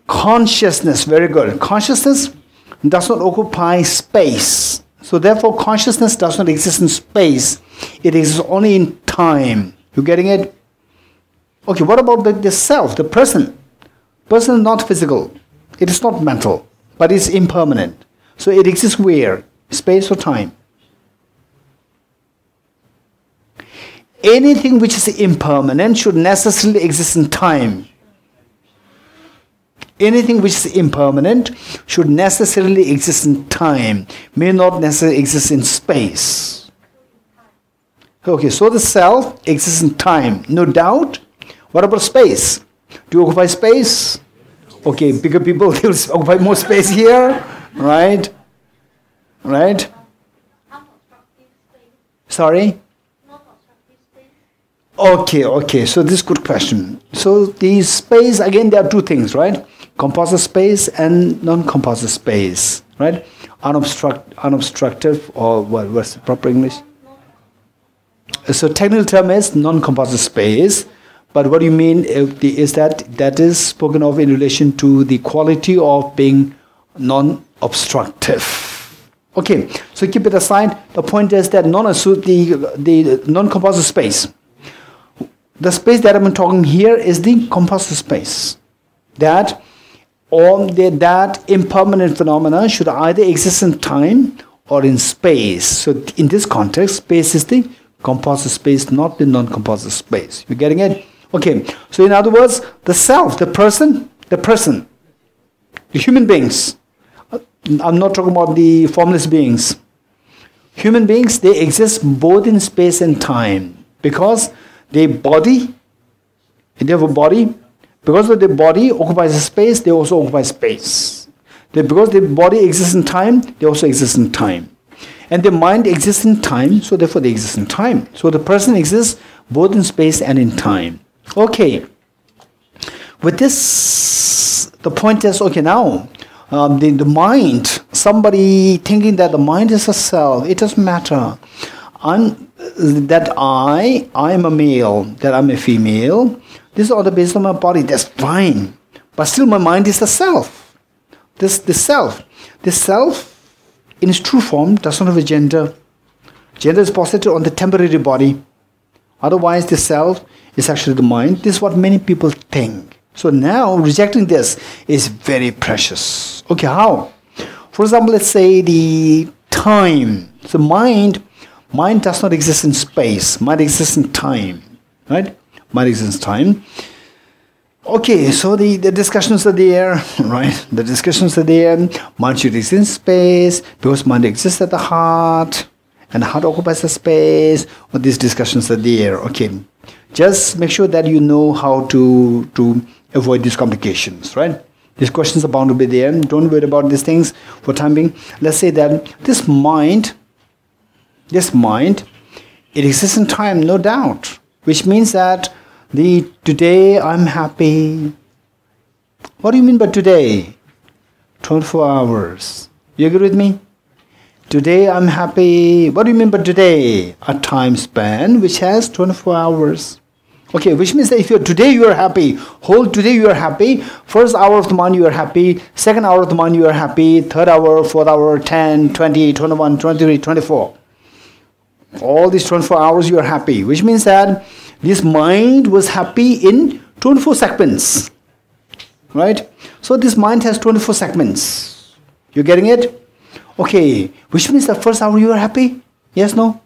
Consciousness, very good. Consciousness does not occupy space. So therefore consciousness does not exist in space. It exists only in time. You getting it? Okay, what about the self, the person? Person is not physical. It is not mental, but it's impermanent. So it exists where? Space or time? Anything which is impermanent should necessarily exist in time. Anything which is impermanent should necessarily exist in time, may not necessarily exist in space. Okay, so the self exists in time, no doubt. What about space? Do you occupy space? Okay, bigger people will occupy more space here, right? Right? Sorry? Okay, so this is a good question. So the space, again, there are two things, right? Composite space and non-composite space, right? Unobstructive, or what's the proper English? So technical term is non-composite space, but what do you mean is that is spoken of in relation to the quality of being non-obstructive. Okay, so keep it aside. The point is that the non-composite space, the space that I'm talking here is the composite space. That impermanent phenomena should either exist in time or in space. So in this context, space is the composite space, not the non-composite space. You getting it? Okay. So in other words, the self, the person, the human beings. I'm not talking about the formless beings. Human beings, they exist both in space and time because they have a body. Because of the body occupies a space, they also occupy space. Because the body exists in time, they also exist in time. And the mind exists in time, so therefore they exist in time. So the person exists both in space and in time. Okay. With this, the point is, okay, now, the mind, somebody thinking that the mind is a self, it doesn't matter. That I am a male, that I'm a female, this is all the basis of my body, that's fine. But still my mind is the self. The self in its true form does not have a gender. Gender is posited on the temporary body. Otherwise the self is actually the mind. This is what many people think. So now rejecting this is very precious. Okay, how? For example, let's say the time. So mind does not exist in space. Mind exists in time. Right? Mind exists in time. Okay, so the discussions are there, right? The discussions are there. Mind should exist in space because mind exists at the heart and the heart occupies the space. All these discussions are there. Okay, just make sure that you know how to avoid these complications, right? These questions are bound to be there. Don't worry about these things for time being. Let's say that this mind, it exists in time, no doubt, which means that today I'm happy. What do you mean by today? 24 hours. You agree with me? Today I'm happy. What do you mean by today? A time span which has 24 hours. Okay, which means that if today you are happy, whole today you are happy, first hour of the morning you are happy, second hour of the morning you are happy, third hour, fourth hour, 10, 20, 21, 23, 24. All these 24 hours you are happy, which means that this mind was happy in 24 segments. Right? So this mind has 24 segments. You getting it? Okay, which means the first hour you are happy? Yes, no?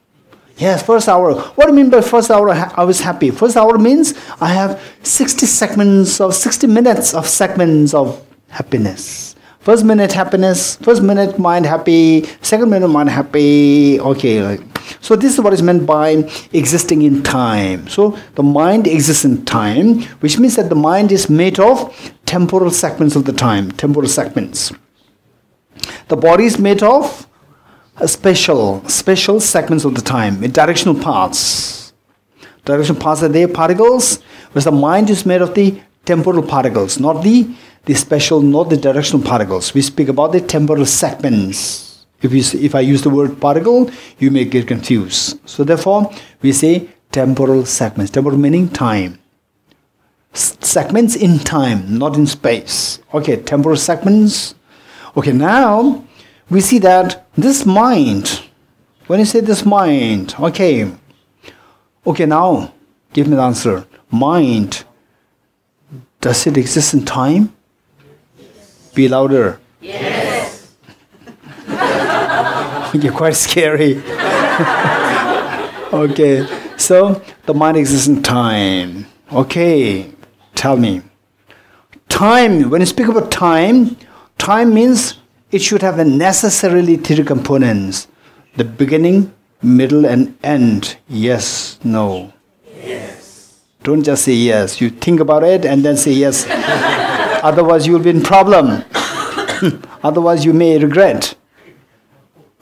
Yes, first hour. What do you mean by first hour I was happy? First hour means I have 60 minutes of segments of happiness. First minute happiness, first minute mind happy, second minute mind happy. Okay, so this is what is meant by existing in time. So the mind exists in time, which means that the mind is made of temporal segments of the time, temporal segments. The body is made of special segments of the time, directional parts. Directional parts are there, particles, whereas the mind is made of the temporal particles, not the special, not the directional particles. We speak about the temporal segments. If I use the word particle, you may get confused. So therefore, we say temporal segments. Temporal meaning time. Segments in time, not in space. Okay, temporal segments. Okay, now we see that this mind, when you say this mind, okay, now give me the answer. Mind, does it exist in time? Be louder. Yes. You're quite scary. Okay, so the mind exists in time. Okay, tell me. Time, when you speak about time means it should have necessarily three components. The beginning, middle and end. Yes, no. Yes. Don't just say yes. You think about it and then say yes. Otherwise you will be in problem. Otherwise you may regret.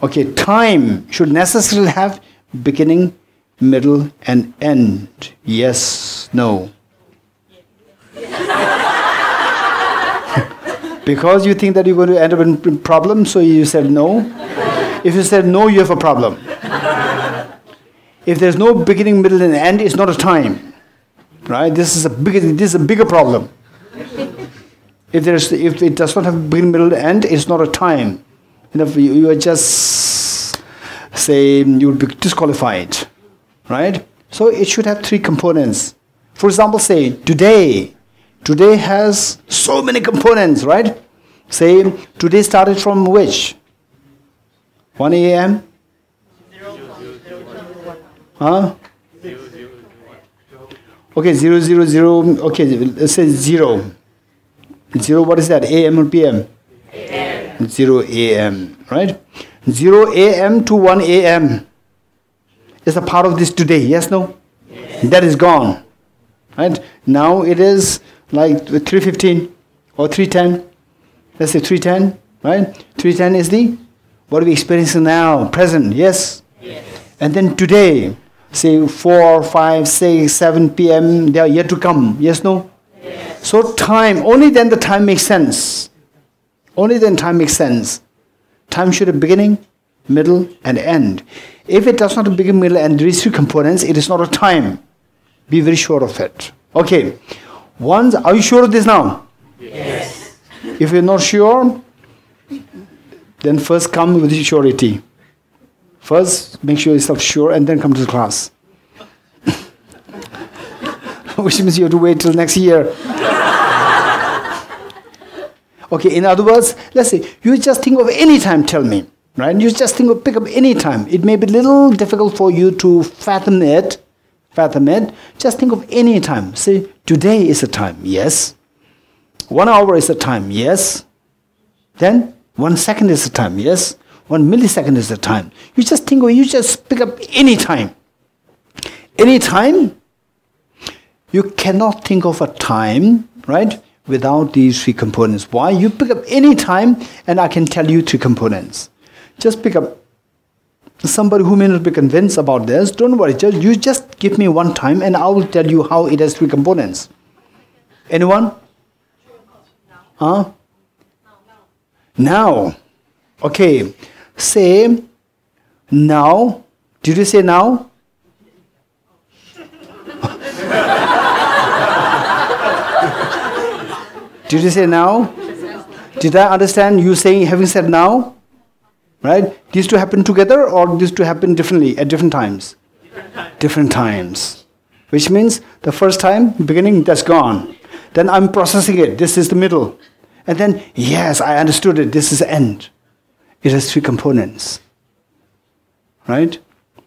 Okay, time should necessarily have beginning, middle and end. Yes, no. Because you think that you're going to end up in problem, so you said no. If you said no, you have a problem. If there's no beginning, middle and end, it's not a time. Right? This is a bigger problem. If it does not have beginning, middle, and end, it's not a time. You are just saying you would be disqualified, right? So it should have three components. For example, say today. Today has so many components, right? Say today started from which? 1 a.m. Huh? Okay, 0, 0, 0. Okay, let's say 0. 0, what is that? AM or PM? AM. 0 AM, right? 0 AM to 1 AM is a part of this today, yes, no? Yes. That is gone, right? Now it is like 3:15 or 3:10. Let's say 3:10, right? 3:10 is what are we experiencing now? Present, yes? Yes. And then today, say 4, 5, 6, 7 PM, they are yet to come, yes, no? Yes. So time, only then the time makes sense. Only then time makes sense. Time should have beginning, middle, and end. If it does not have beginning, middle, and these three components, it is not a time. Be very sure of it. Okay. Are you sure of this now? Yes. If you're not sure, then first come with surety. First, make sure yourself sure and then come to the class. Which means you have to wait till next year. Okay, in other words, let's say you just think of any time, tell me, right? You just think of pick up any time. It may be a little difficult for you to fathom it. Just think of any time. Say, today is the time, yes. 1 hour is the time, yes. Then 1 second is the time, yes. 1 millisecond is the time. You just think of, you just pick up any time. Any time, you cannot think of a time, right, without these three components. Why? You pick up any time and I can tell you three components. Just pick up somebody who may not be convinced about this. Don't worry, you just give me one time and I will tell you how it has three components. Anyone? Huh? Now. Okay. Say now. Did you say now? Did you say now? Did I understand you saying, having said now? Right? These two happen together or these two happen differently at different times? Different times. Which means the first time, beginning, that's gone. Then I'm processing it. This is the middle. And then, yes, I understood it. This is the end. It has three components. Right?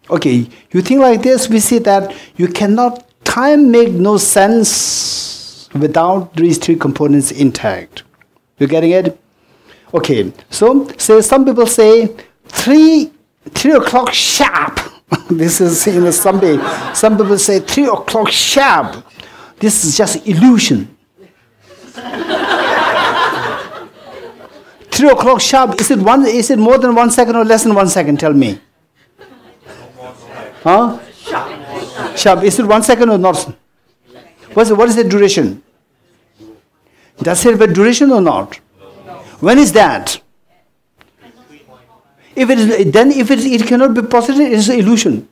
Okay, you think like this, we see that you cannot, time make no sense without these three components intact. You getting it? Okay, so say some people say 3 o'clock sharp. This is in the Sunday. Some people say 3 o'clock sharp. This is just illusion. 3 o'clock sharp. Is it more than 1 second or less than 1 second? Tell me. Huh? Sharp. Is it 1 second or not? What is the duration? Does it have a duration or not? When is that? If it cannot be positive, it is an illusion.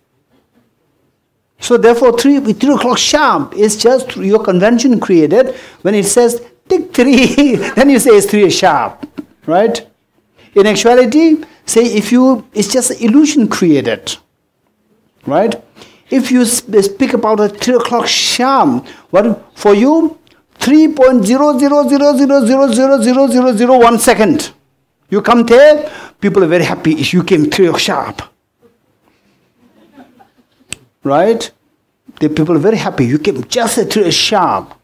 So therefore, 3 o'clock sharp is just your convention created. When it says tick 3, then you say it's 3 sharp, right? In actuality, say it's just illusion created, right? If you speak about a 3 o'clock sharp, what for you? 3.00000000001 second. You come there, people are very happy if you came 3 o'clock sharp. Right? The people are very happy. You came just at 3 sharp.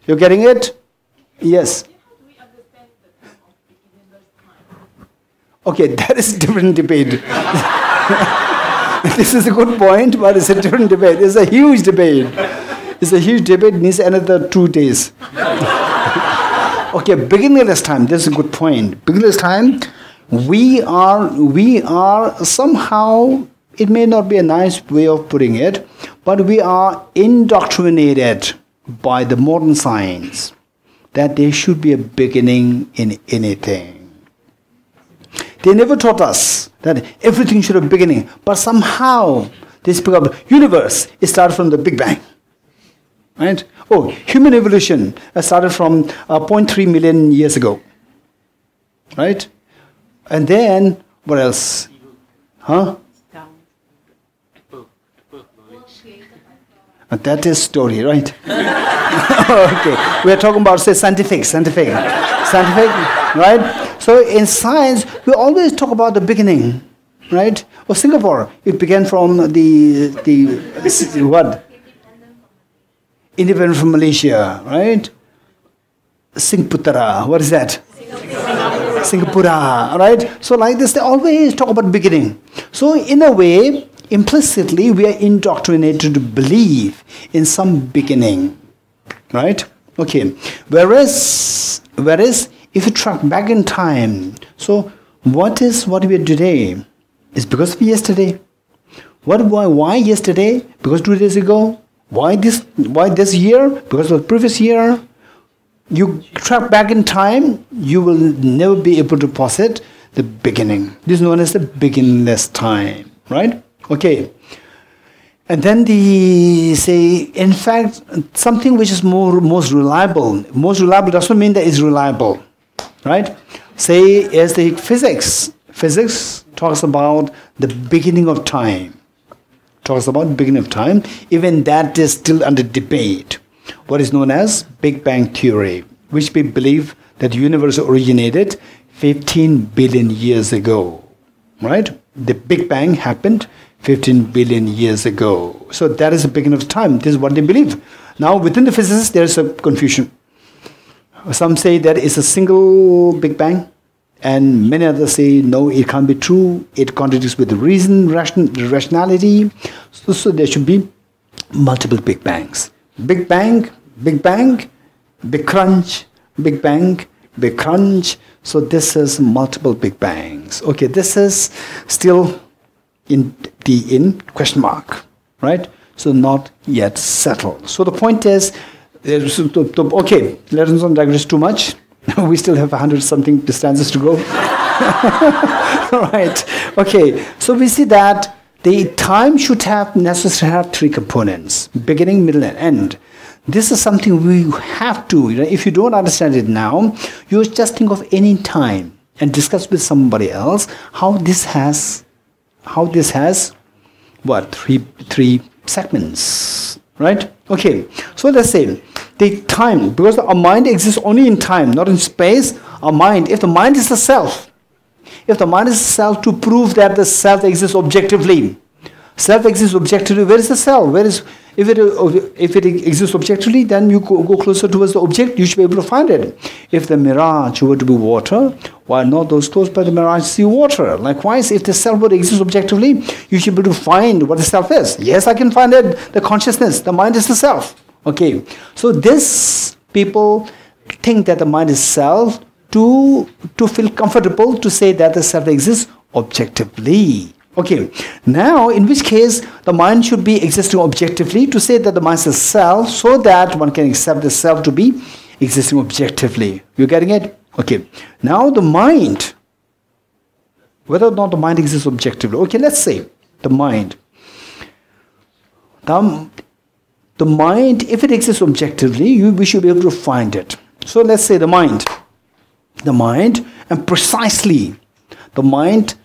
You're getting it? Yes. Okay, that is a different debate. This is a good point, but it's a different debate. It's a huge debate. It's a huge debate, needs another 2 days. Okay, beginningless time, this is a good point. Beginningless time, we are somehow, it may not be a nice way of putting it, but we are indoctrinated by the modern science that there should be a beginning in anything. They never taught us that everything should have a beginning, but somehow they speak of the universe. It started from the Big Bang. Right? Oh, human evolution started from 0.3 million years ago. Right? And then, what else? Huh? That is story, right? Okay. We are talking about, say, scientific, right? So in science, we always talk about the beginning, right? Or Singapore, it began from the what? Independent from Malaysia, right? Singapura, what is that? Singapura, right? So like this, they always talk about beginning. So in a way, implicitly, we are indoctrinated to believe in some beginning, right? Okay. Whereas, if you track back in time, so what we are today is because of yesterday. Why yesterday? Because 2 days ago. Why this year? Because of the previous year. You track back in time, you will never be able to posit the beginning. This is known as the beginningless time, right? Okay. And then in fact, something which is most reliable. Most reliable doesn't mean that it's reliable, right? Say, as the physics talks about the beginning of time. Talks about beginning of time. Even that is still under debate. What is known as Big Bang Theory, which we believe that the universe originated 15 billion years ago, right? The Big Bang happened 15 billion years ago. So that is the beginning of time. This is what they believe. Now, within the physicists, there is a confusion. Some say that it's a single Big Bang, and many others say, no, it can't be true. It contradicts with the reason, rationality. So there should be multiple Big Bangs. Big Bang, Big Bang, Big Crunch, Big Bang, Big Crunch. So this is multiple Big Bangs. Okay, this is still in question mark, right? So not yet settled. So the point is, okay, let us not digress too much. We still have 100-something stanzas to go. Right. Okay. So we see that the time should necessarily have three components: beginning, middle, and end. This is something we have to. If you don't understand it now, you just think of any time and discuss with somebody else how this has what three segments, right? Okay. So let's say the time, because our mind exists only in time, not in space. Our mind, if the mind is the self, to prove that the self exists objectively, where is the self? If it exists objectively, then you go closer towards the object, you should be able to find it. If the mirage were to be water, why not those close by the mirage see water? Likewise, if the self were to exist objectively, you should be able to find what the self is. Yes, I can find it, the consciousness, the mind is the self. Okay, so this people think that the mind is self to feel comfortable to say that the self exists objectively. Okay, now in which case the mind should be existing objectively to say that the mind is self, so that one can accept the self to be existing objectively. You getting it? Okay, now the mind, whether or not the mind exists objectively. Okay, let's say the mind. The mind, if it exists objectively, we should be able to find it. So let's say the mind, and precisely the mind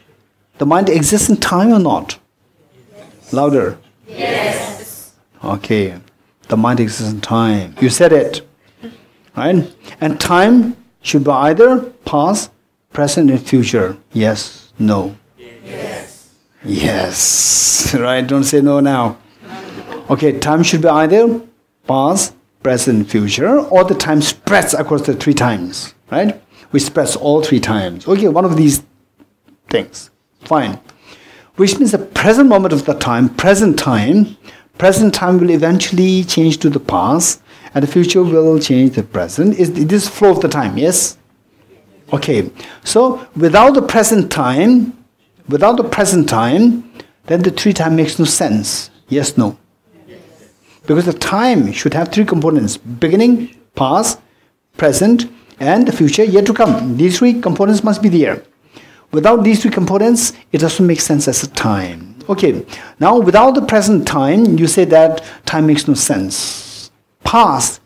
exists in time or not? Louder. Yes. Okay, the mind exists in time. You said it, right? And time should be either past, present, and future. Yes, no. Yes. Yes, right? Don't say no now. Okay, time should be either past, present, future, or the time spreads across the three times, right? We spreads all three times. Okay, one of these things. Fine. Which means the present moment of the time, present time will eventually change to the past, and the future will change the present. It is flow of the time, yes? Okay. So without the present time, then the three time makes no sense. Yes, no. Because the time should have three components: beginning, past, present, and the future yet to come. These three components must be there. Without these three components, it doesn't make sense as a time. Okay, now without the present time, you say that time makes no sense. Past,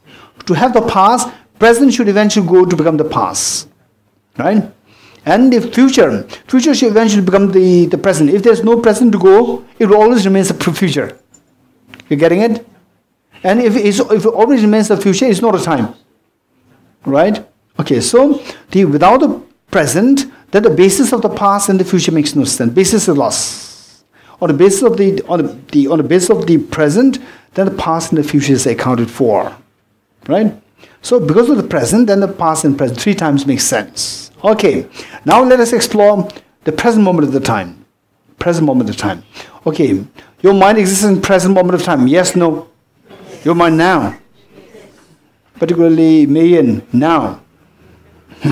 to have the past, present should eventually go to become the past. Right? And the future should eventually become the present. If there's no present to go, it will always remain the future. You getting it? And if it always remains the future, it's not a time. Right? Okay, so without the present, then the basis of the past and the future makes no sense. Basis is lost. On the basis of the present, then the past and the future is accounted for. Right? So because of the present, then the past and present three times makes sense. Okay, now let us explore the present moment of the time. Present moment of time. Okay, your mind exists in present moment of time. Yes, no? Your mind now. Particularly Mayan, now.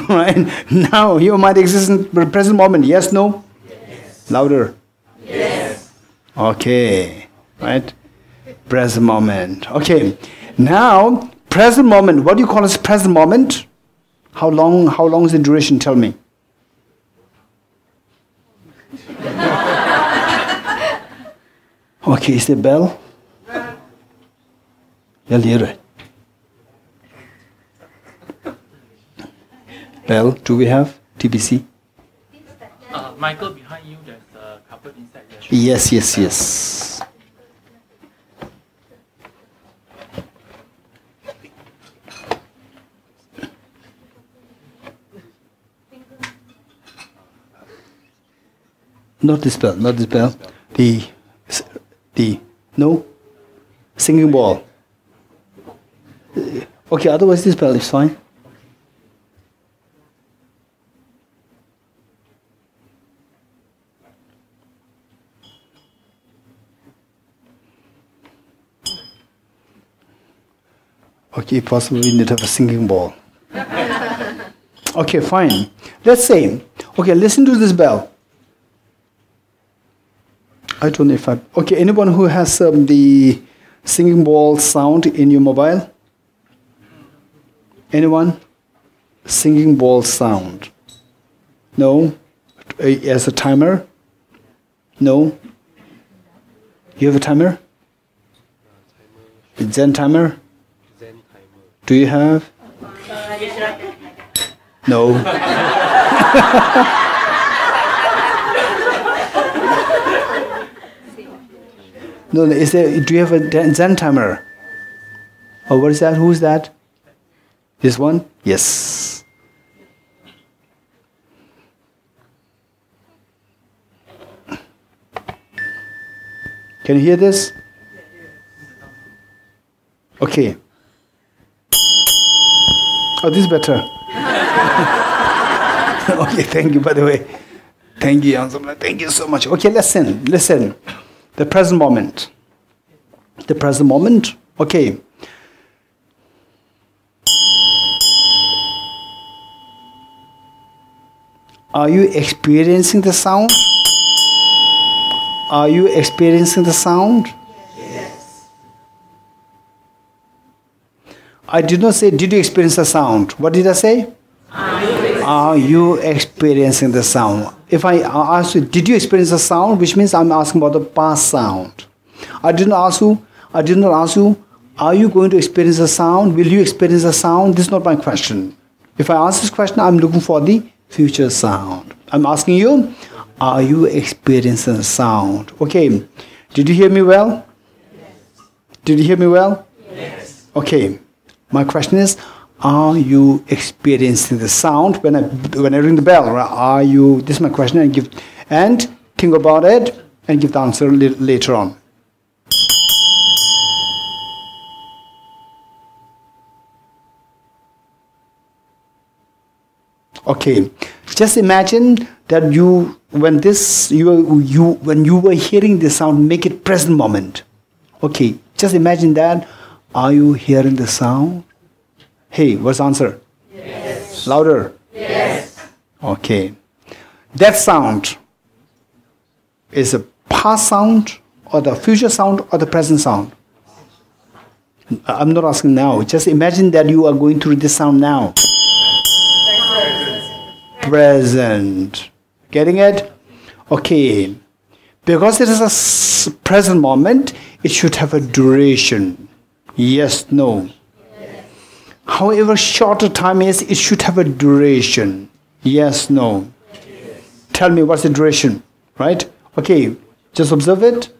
Right? Now, your mind exists in the present moment. Yes, no? Yes. Louder. Yes. Okay. Right? Present moment. Okay. Now, present moment. What do you call as present moment? How long is the duration? Tell me. Okay, is there a bell? Bell, do we have TBC? Michael, behind you, there's a cupboard inside there. Yes. Not this bell, not this bell. No? Singing ball. Okay, otherwise this bell is fine. Okay, possibly we need to have a singing ball. Okay, fine. Let's say, okay, listen to this bell. I don't know if I... Okay, anyone who has the singing ball sound in your mobile? Anyone? Singing ball sound. No? As a timer? No? You have a timer? Zen timer? Do you have? No. No, is there, do you have a Zen timer? Oh, what is that? Who is that? This one? Yes. Can you hear this? Okay. Oh, this is better. Okay, thank you, by the way. Thank you, Yansamla. Thank you so much. Okay, listen. The present moment. The present moment. Okay. Are you experiencing the sound? Are you experiencing the sound? Yes. I did not say, did you experience the sound? What did I say? Are you experiencing the sound? If I ask you, did you experience the sound? Which means I'm asking about the past sound. I did not ask you, are you going to experience the sound? Will you experience the sound? This is not my question. If I ask this question, I'm looking for the future sound. I'm asking you, are you experiencing the sound? Okay. Did you hear me well? Yes. Did you hear me well? Yes. Okay. My question is, are you experiencing the sound when I ring the bell? Are you? This is my question, and think about it and give the answer later on. Okay, just imagine that when you were hearing the sound, make it present moment. Okay, just imagine that. Are you hearing the sound? Hey, what's the answer? Yes. Louder. Yes. Okay. That sound is a past sound or the future sound or the present sound? I'm not asking now. Just imagine that you are going through this sound now. Present. Getting it? Okay. Because it is a present moment, it should have a duration. Yes, no. However short the time is, it should have a duration. Yes, no. Tell me what's the duration, right? Okay, just observe it.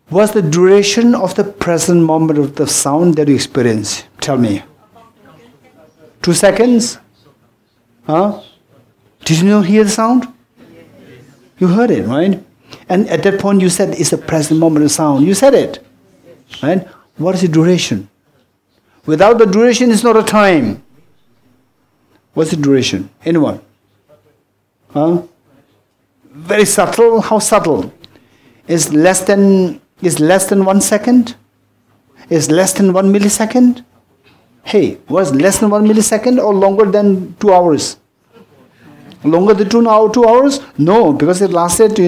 What's the duration of the present moment of the sound that you experience? Tell me. 2 seconds? Huh? Did you not hear the sound? You heard it, right? And at that point you said it's a present moment of sound. You said it, right? What is the duration? Without the duration, it's not a time. What's the duration? Anyone? Huh? Very subtle. How subtle? Is less than 1 second? Is less than 1 millisecond? Hey, was less than 1 millisecond or longer than 2 hours? Longer than 2 hours? No, because it lasted,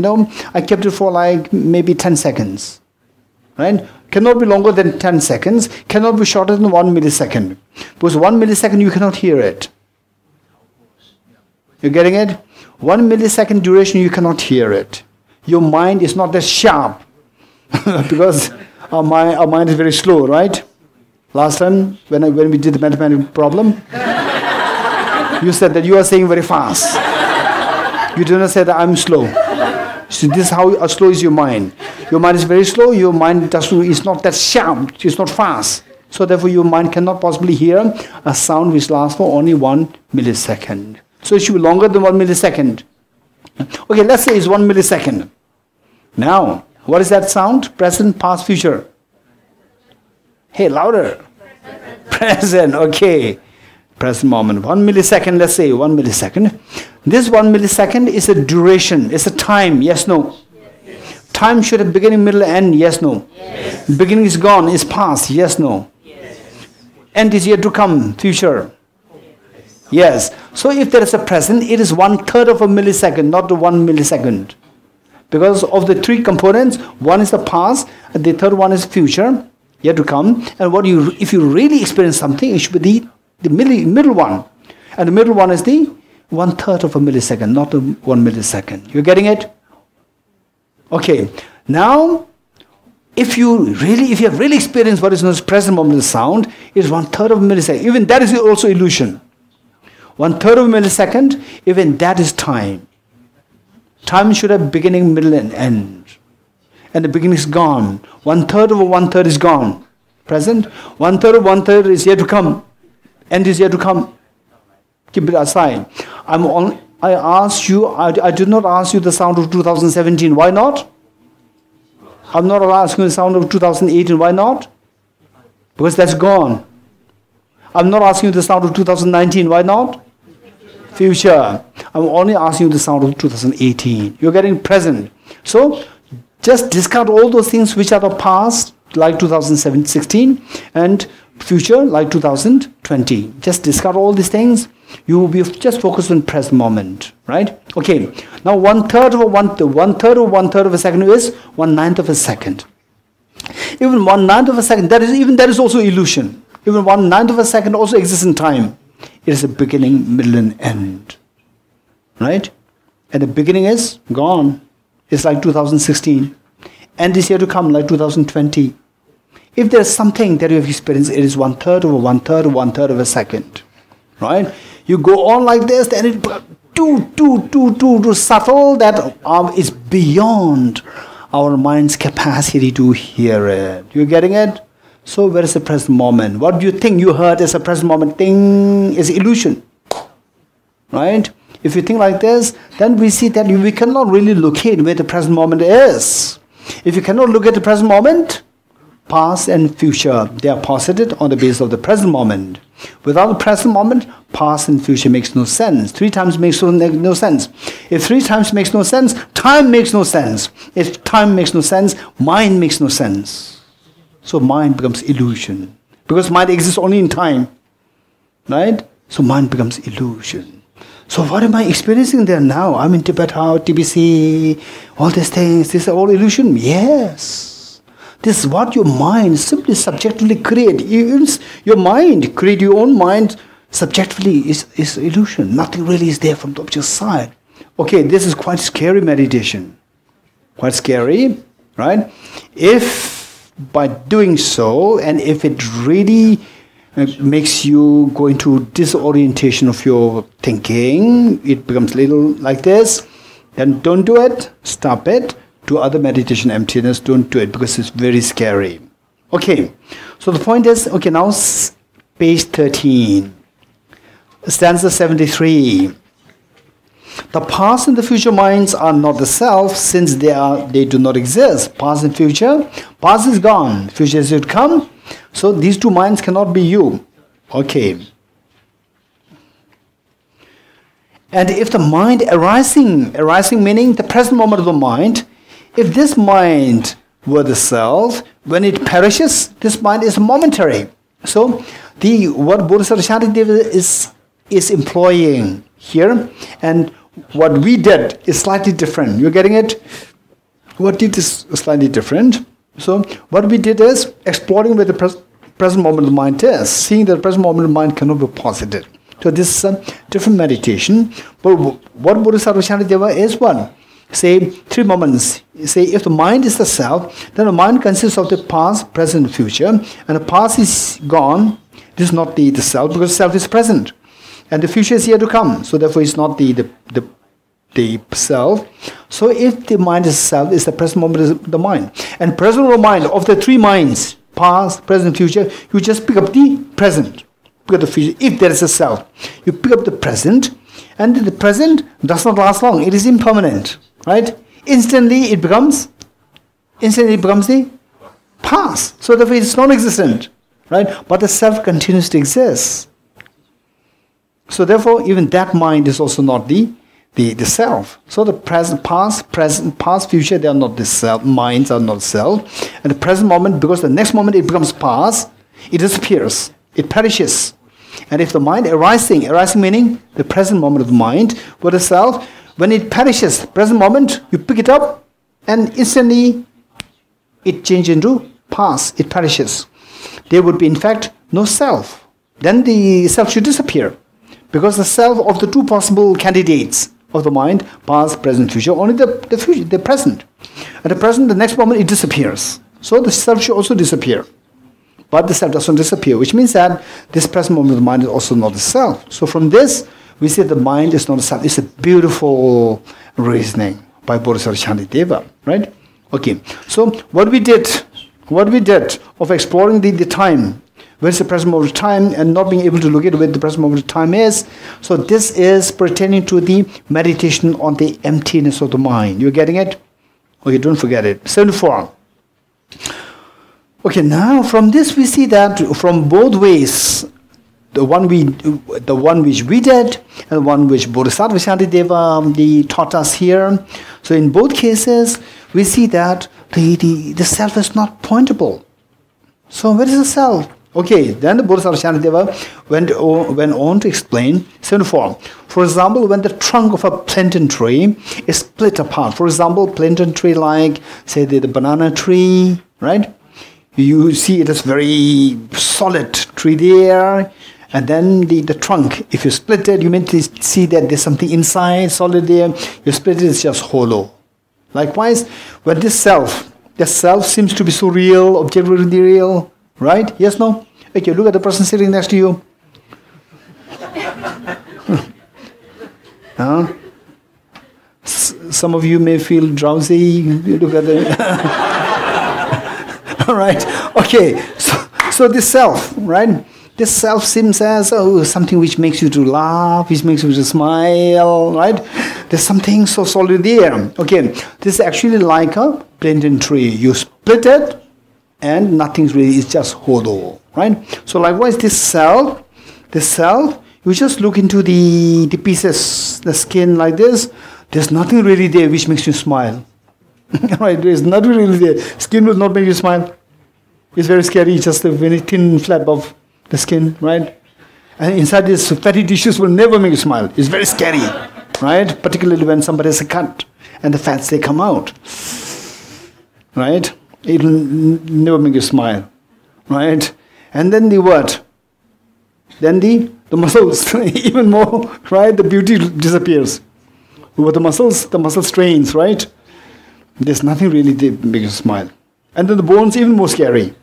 I kept it for like maybe 10 seconds. Right? Cannot be longer than 10 seconds, cannot be shorter than 1 millisecond. Because 1 millisecond you cannot hear it. You're getting it? 1 millisecond duration you cannot hear it. Your mind is not that sharp. Because our mind is very slow, right? Last time when we did the mathematical problem, you said that you are saying very fast. You did not say that I'm slow. So this is how slow is your mind. Your mind is very slow. Your mind is not that sharp. It's not fast. So therefore your mind cannot possibly hear a sound which lasts for only 1 millisecond. So it should be longer than 1 millisecond. Okay, let's say it's 1 millisecond. Now, what is that sound? Present, past, future. Hey, louder. Present, okay. Present moment. 1 millisecond, let's say 1 millisecond. This 1 millisecond is a duration, it's a time, yes, no? Yes. Time should have beginning, middle, end, yes, no? Yes. Beginning is gone, is past, yes, no? Yes. End is yet to come, future. Yes. So if there is a present, it is 1/3 of a millisecond, not the 1 millisecond. Because of the three components, one is the past, and the third one is future, yet to come. And if you really experience something, it should be the middle one. And the middle one is the 1/3 of a millisecond, not the 1 millisecond. You're getting it? Okay. Now, if you have really experienced what is known as present moment of sound, it is 1/3 of a millisecond. Even that is also illusion. 1/3 of a millisecond, even that is time. Time should have beginning, middle, and end. And the beginning is gone. 1/3 of a 1/3 is gone. Present. 1/3 of 1/3 is yet to come. End is yet to come. Keep it aside. I asked you, I did not ask you the sound of 2017. Why not? I'm not asking you the sound of 2018. Why not? Because that's gone. I'm not asking you the sound of 2019. Why not? Future. I'm only asking you the sound of 2018. You're getting present. So, just discard all those things which are the past, like 2016, and future, like 2020. Just discard all these things. You will be just focused on present moment, right? Okay. Now, 1/3 of a second is 1/9 of a second. Even 1/9 of a second, that is also illusion. Even 1/9 of a second also exists in time. It is a beginning, middle, and end. Right? And the beginning is gone. It's like 2016. End is here to come, like 2020. If there's something that you have experienced, it is 1/3 of a 1/3 of 1/3 of a second. Right? You go on like this, then it too subtle that is beyond our mind's capacity to hear it. You getting it? So where is the present moment? What do you think you heard as a present moment thing is illusion. Right? If you think like this, then we see that we cannot really locate where the present moment is. If you cannot look at the present moment, past and future, they are posited on the basis of the present moment. Without the present moment, past and future makes no sense. 3 times makes no sense. If 3 times makes no sense, time makes no sense. If time makes no sense, mind makes no sense. So mind becomes illusion. Because mind exists only in time. Right? So mind becomes illusion. So what am I experiencing there now? I'm in Tibet, TBC, all these things. This is all illusion? Yes. This is what your mind simply subjectively create. Your mind, create your own mind, subjectively is illusion. Nothing really is there from the object side. Okay, this is quite scary meditation. Quite scary, right? If by doing so, and if it really makes you go into disorientation of your thinking, it becomes little like this, then don't do it, stop it. Do other meditation emptiness, don't do it because it's very scary. Okay, so the point is, okay, now page 13, stanza 73. The past and the future minds are not the self since they do not exist. Past and future, past is gone, future is yet to come. So these two minds cannot be you. Okay. And if the mind arising meaning the present moment of the mind, if this mind were the self, when it perishes, this mind is momentary. So what Bodhisattvacharyāvatāra is employing here, and what we did is slightly different. You're getting it? What did is slightly different. So what we did is exploring where the present moment of the mind is, seeing that the present moment of the mind cannot be posited. So this is a different meditation. But what Bodhisattvacharyāvatāra is one. Say 3 moments. Say if the mind is the self, then the mind consists of the past, present, and future. And the past is gone. This is not the self because self is present. And the future is yet to come. So therefore it's not the self. So if the mind is self, is the present moment of the mind. And present moment of the 3 minds, past, present, future. You just pick up the present, pick up the future. If there is a self, you pick up the present, and the present does not last long. It is impermanent, right? Instantly it becomes the past. So therefore it is non-existent, right? But the self continues to exist. So therefore even that mind is also not the self. So the past, future, they are not the self. Minds are not self. And the present moment, because the next moment it becomes past, it disappears. It perishes. And if the mind arising meaning the present moment of the mind, with the self, when it perishes, present moment, you pick it up and instantly it changes into past. It perishes. There would be in fact no self. Then the self should disappear. Because the self of the two possible candidates of the mind, past, present, future, only the future, the present. At the present, the next moment, it disappears. So the self should also disappear. But the self doesn't disappear, which means that this present moment of the mind is also not the self. So from this, we see the mind is not a self. It's a beautiful reasoning by Bodhisattvacharyāvatāra, right? Okay, so what we did of exploring the time, where is the present moment of time, and not being able to locate where the present moment of time is. So this is pertaining to the meditation on the emptiness of the mind. You're getting it? Okay, don't forget it. 74. Okay, now from this we see that from both ways, the one which we did and the one which Bodhisattvacharyāvatāra taught us here. So in both cases, we see that the self is not pointable. So where is the self? Okay, then the Bodhisattvacharyāvatāra went on to explain 74. For example, when the trunk of a plantain tree is split apart, for example, plantain tree like, say, the banana tree, right? You see it is very solid tree there, and then the trunk, if you split it, you may see that there's something inside, solid there. You split it, it's just hollow. Likewise, when the self seems to be so real, objectively real, right? Yes, no? Okay, look at the person sitting next to you. Some of you may feel drowsy. You look at the... All right. Okay. So this self, right? This self seems as something which makes you to laugh, which makes you to smile, right? There's something so solid there. Okay. This is actually like a plantain tree. You split it, and nothing's really. It's just hollow, right? So likewise, this self, you just look into the pieces, the skin like this. There's nothing really there which makes you smile. Right, there is nothing really there. Skin will not make you smile. It's very scary, just a very thin flap of the skin, right? And inside these fatty tissues will never make you smile. It's very scary, right? Particularly when somebody has a cut and the fats, they come out, right? It will never make you smile, right? And then the what? Then the muscles, even more, right? The beauty disappears. With the muscle strains, right? There's nothing really that makes you smile. And then the bones even more scary.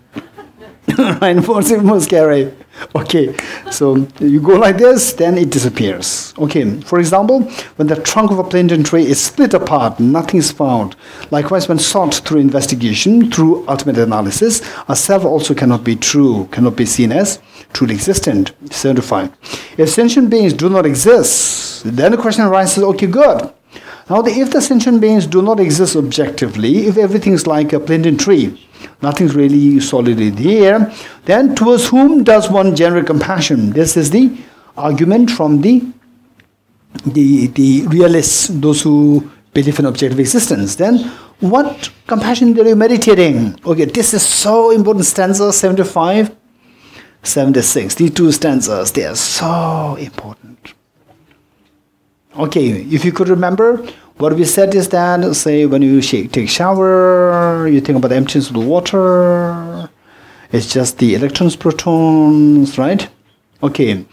Right, bones even more scary. Okay, so you go like this, then it disappears. Okay, for example, when the trunk of a plantain tree is split apart, nothing is found. Likewise, when sought through investigation, through ultimate analysis, a self also cannot be true, cannot be seen as truly existent, certified. If sentient beings do not exist, then the question arises, okay, good. Now, if the sentient beings do not exist objectively, if everything is like a plantain tree, nothing's really solidly there, then towards whom does one generate compassion? This is the argument from the realists, those who believe in objective existence. Then, what compassion are you meditating? Okay, this is so important. Stanza 75, 76. These two stanzas, they are so important. Okay, if you could remember, what we said is that, say, when you take shower, you think about the emptiness of the water, it's just the electrons, protons, right? Okay,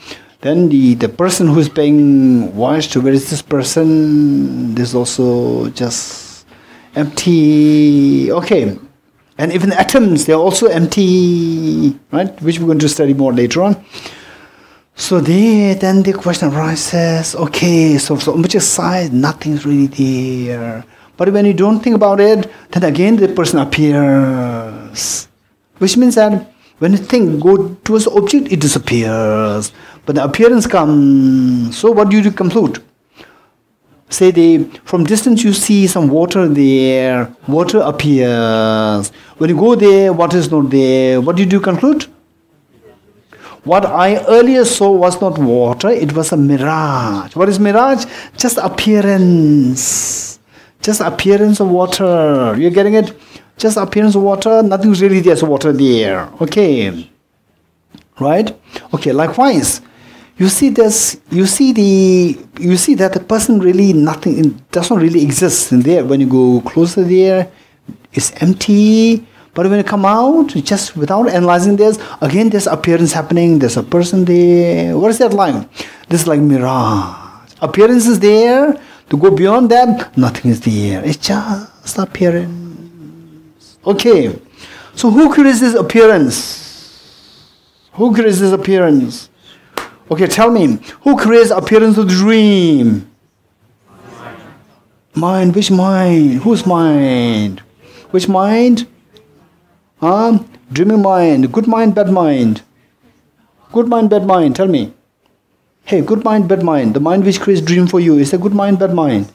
then the person who is being washed, where is this person? This is also just empty. Okay, and even the atoms, they're also empty, right? Which we're going to study more later on. So then the question arises, okay, so on which side, nothing's really there. But when you don't think about it, then again the person appears. Which means that when you think, go towards the object, it disappears. But the appearance comes. So what do you conclude? Say from distance you see some water there, water appears. When you go there, water is not there. What did you conclude? What I earlier saw was not water, it was a mirage. What is mirage? Just appearance. Just appearance of water. You're getting it? Just appearance of water, nothing's really there, so water there. Okay. Right? Okay, likewise. You see this, you see that the person really doesn't really exist in there. When you go closer there, it's empty. But when you come out, just without analyzing this, again there's appearance happening, there's a person there. What is that like? This is like mirage. Appearance is there. To go beyond that, nothing is there. It's just appearance. Okay. So who creates this appearance? Who creates this appearance? Okay, tell me, who creates appearance of the dream? Mind. Which mind? Whose mind? Which mind? Dreaming mind. Good mind, bad mind. Good mind, bad mind. Tell me. Hey, good mind, bad mind. The mind which creates dream for you, is a good mind, bad mind?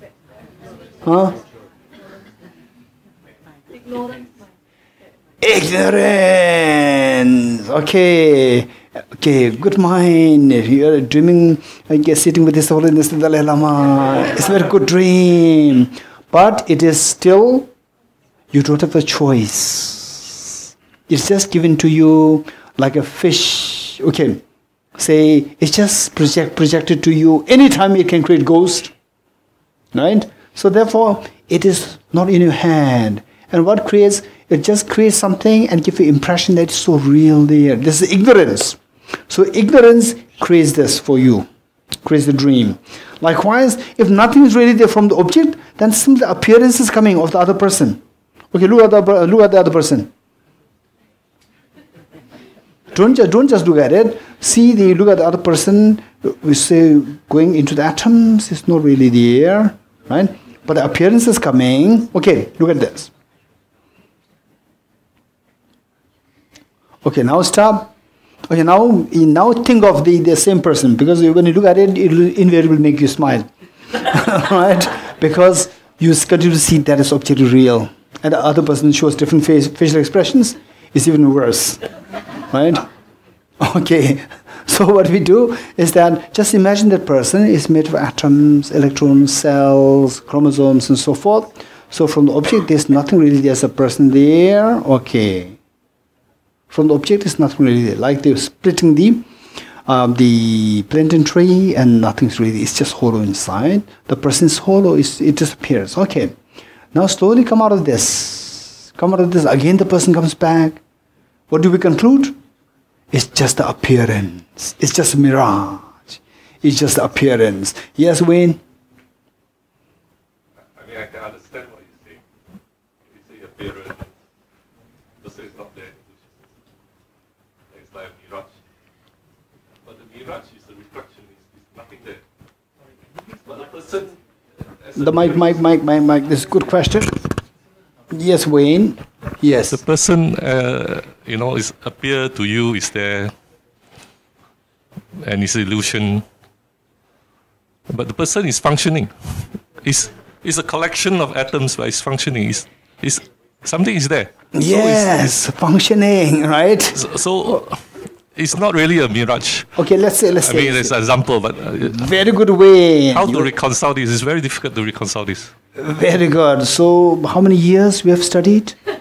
Ignorance. Okay. Okay, good mind. If you are dreaming, I guess sitting with His Holiness the Dalai Lama, it's a very good dream. But it is still, you don't have a choice. It's just given to you like a fish. Okay, say it's just projected to you. Anytime it can create ghost. Right? So therefore, it is not in your hand. And what creates? It just creates something and gives you impression that it's so real there. This is ignorance. So ignorance creates this for you, creates the dream. Likewise, if nothing is really there from the object, then simply appearance is coming of the other person. Okay, look at the other person. Don't just look at it. Look at the other person. We say going into the atoms, it's not really there, right? But the appearance is coming. Okay, look at this. Okay, now stop. Okay, now think of the same person, because when you look at it, it will invariably make you smile. Right? Because you continue to see that as objectively real. And the other person shows different facial expressions, it's even worse. Right? Okay. So what we do is that just imagine that person is made of atoms, electrons, cells, chromosomes, and so forth. So from the object, there's nothing really, there's a person there. Okay. From the object, there's nothing really there. Like they're splitting the plantain tree, and nothing's really, it's just hollow inside. The person is hollow, it disappears. Okay. Now slowly come out of this. Come out of this. Again the person comes back. What do we conclude? It's just the appearance. It's just a mirage. It's just the appearance. Yes, Wayne? I mean, I can understand what you say. If you say appearance, the person is not there. It's like a mirage. But the mirage is a reflection. It's nothing there. But the person... The mic. This is a good question. Yes, Wayne. Yes. The person, is appear to you is there, and it's illusion. But the person is functioning. It's a collection of atoms, but it's functioning. It's something is there. Yes, so it's functioning, right? So it's not really a mirage. Okay, let's say. I mean, it's an example, but very good way. How to reconcile this? It's very difficult to reconcile this. Very good. So, how many years we have studied? Time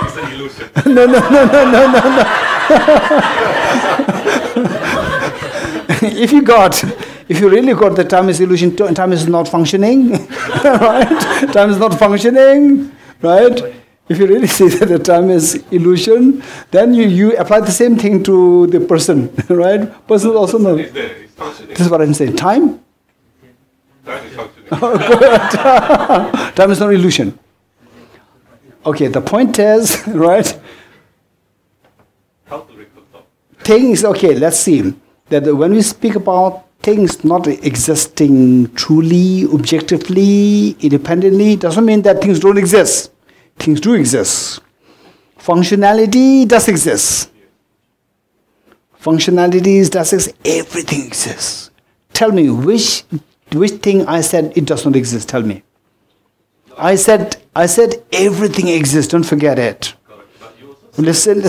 is an illusion. No. If you really got the time is illusion, time is not functioning, right? Time is not functioning, right? If you really see that the time is illusion, then you apply the same thing to the person, right? Person also knows. This is what I'm saying. Time? Time is functioning. Time is not illusion. Okay, the point is, right? How to reconcile? Things, okay, let's see. That when we speak about things not existing truly, objectively, independently, doesn't mean that things don't exist. things do exist. Functionality does exist. Functionalities does exist. Everything exists. Tell me which thing I said it does not exist. Tell me. I said everything exists. Don't forget it. Listen.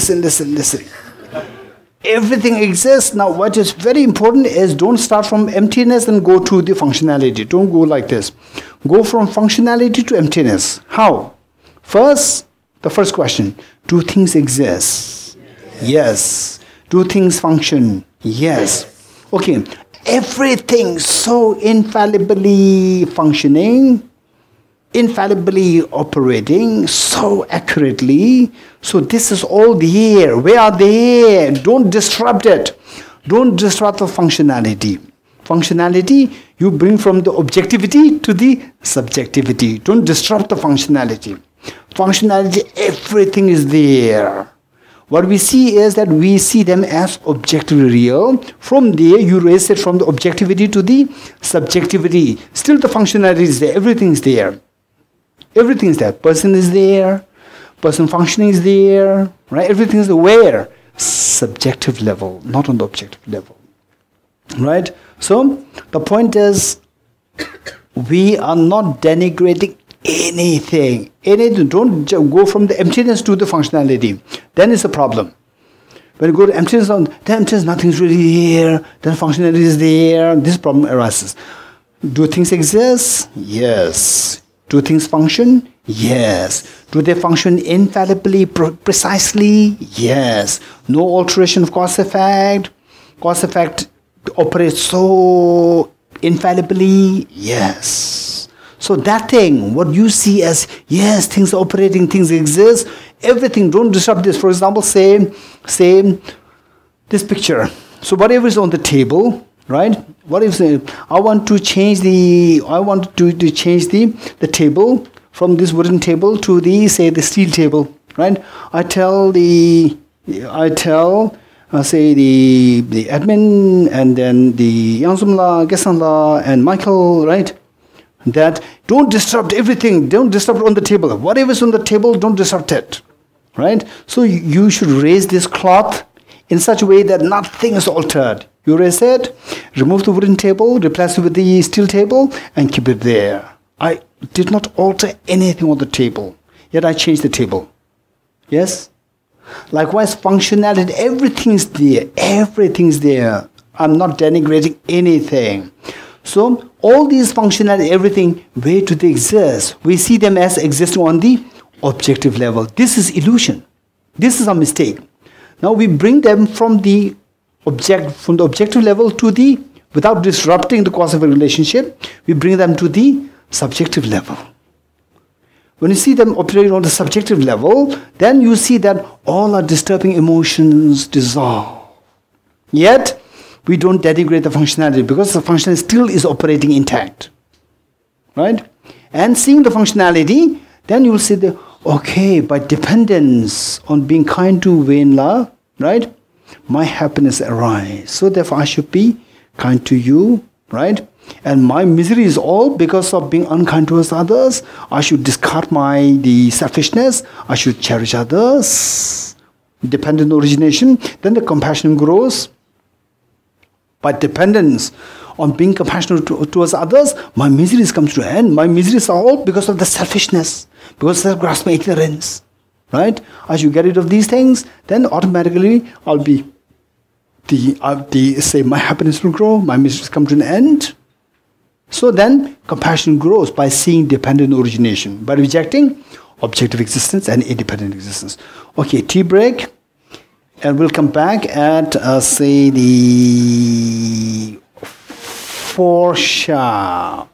Everything exists. Now what is very important is don't start from emptiness and go to the functionality. Don't go like this. Go from functionality to emptiness. How? First, the first question. Do things exist? Yes. Do things function? Yes. Okay. Everything so infallibly functioning, infallibly operating, so accurately. So this is all there. Where are they? Don't disrupt it. Don't disrupt the functionality. Functionality you bring from the objectivity to the subjectivity. Don't disrupt the functionality. Functionality, everything is there. What we see is that we see them as objectively real. From there, you raise it from the objectivity to the subjectivity. Still the functionality is there. Everything is there. Everything is there. Person is there. Person functioning is there. Right? Everything is where? Subjective level, not on the objective level. Right? So, the point is, we are not denigrating anything. Don't go from the emptiness to the functionality. Then it's a problem. When you go to emptiness, nothing's really here. Then functionality is there. This problem arises. Do things exist? Yes. Do things function? Yes. Do they function infallibly, precisely? Yes. No alteration of cause effect. Cause effect operates so infallibly? Yes. So that thing, what you see as, yes, things are operating, things exist, everything, don't disrupt this. For example, say this picture. So whatever is on the table, right? What if I want to change the table from this wooden table to the steel table, right? I tell the admin and then the Yangsumla, Gesanla and Michael, right? That don't disrupt everything, don't disrupt on the table. Whatever's on the table, don't disrupt it. Right? So you should raise this cloth in such a way that nothing is altered. You raise it, remove the wooden table, replace it with the steel table, and keep it there. I did not alter anything on the table, yet I changed the table. Yes? Likewise, functionality, everything's there. Everything's there. I'm not denigrating anything. So, all these functionality, everything, where do they exist? We see them as existing on the objective level. This is illusion. This is a mistake. Now we bring them from the objective level to the, without disrupting the cause of a relationship, we bring them to the subjective level. When you see them operating on the subjective level, then you see that all our disturbing emotions dissolve. Yet, we don't denigrate the functionality because the functionality still is operating intact. Right? And seeing the functionality, then you will see the, okay, by dependence on being kind to Venla, right? My happiness arises. So therefore I should be kind to you, right? And my misery is all because of being unkind towards others. I should discard the selfishness. I should cherish others. Dependent origination. Then the compassion grows. By dependence on being compassionate towards others, my miseries come to an end. My miseries are all because of the selfishness, because of grasping ignorance. Right? As you get rid of these things, then automatically I'll be my happiness will grow, my miseries come to an end. So then compassion grows by seeing dependent origination, by rejecting objective existence and independent existence. Okay, tea break. And we'll come back at, the 4 sharp.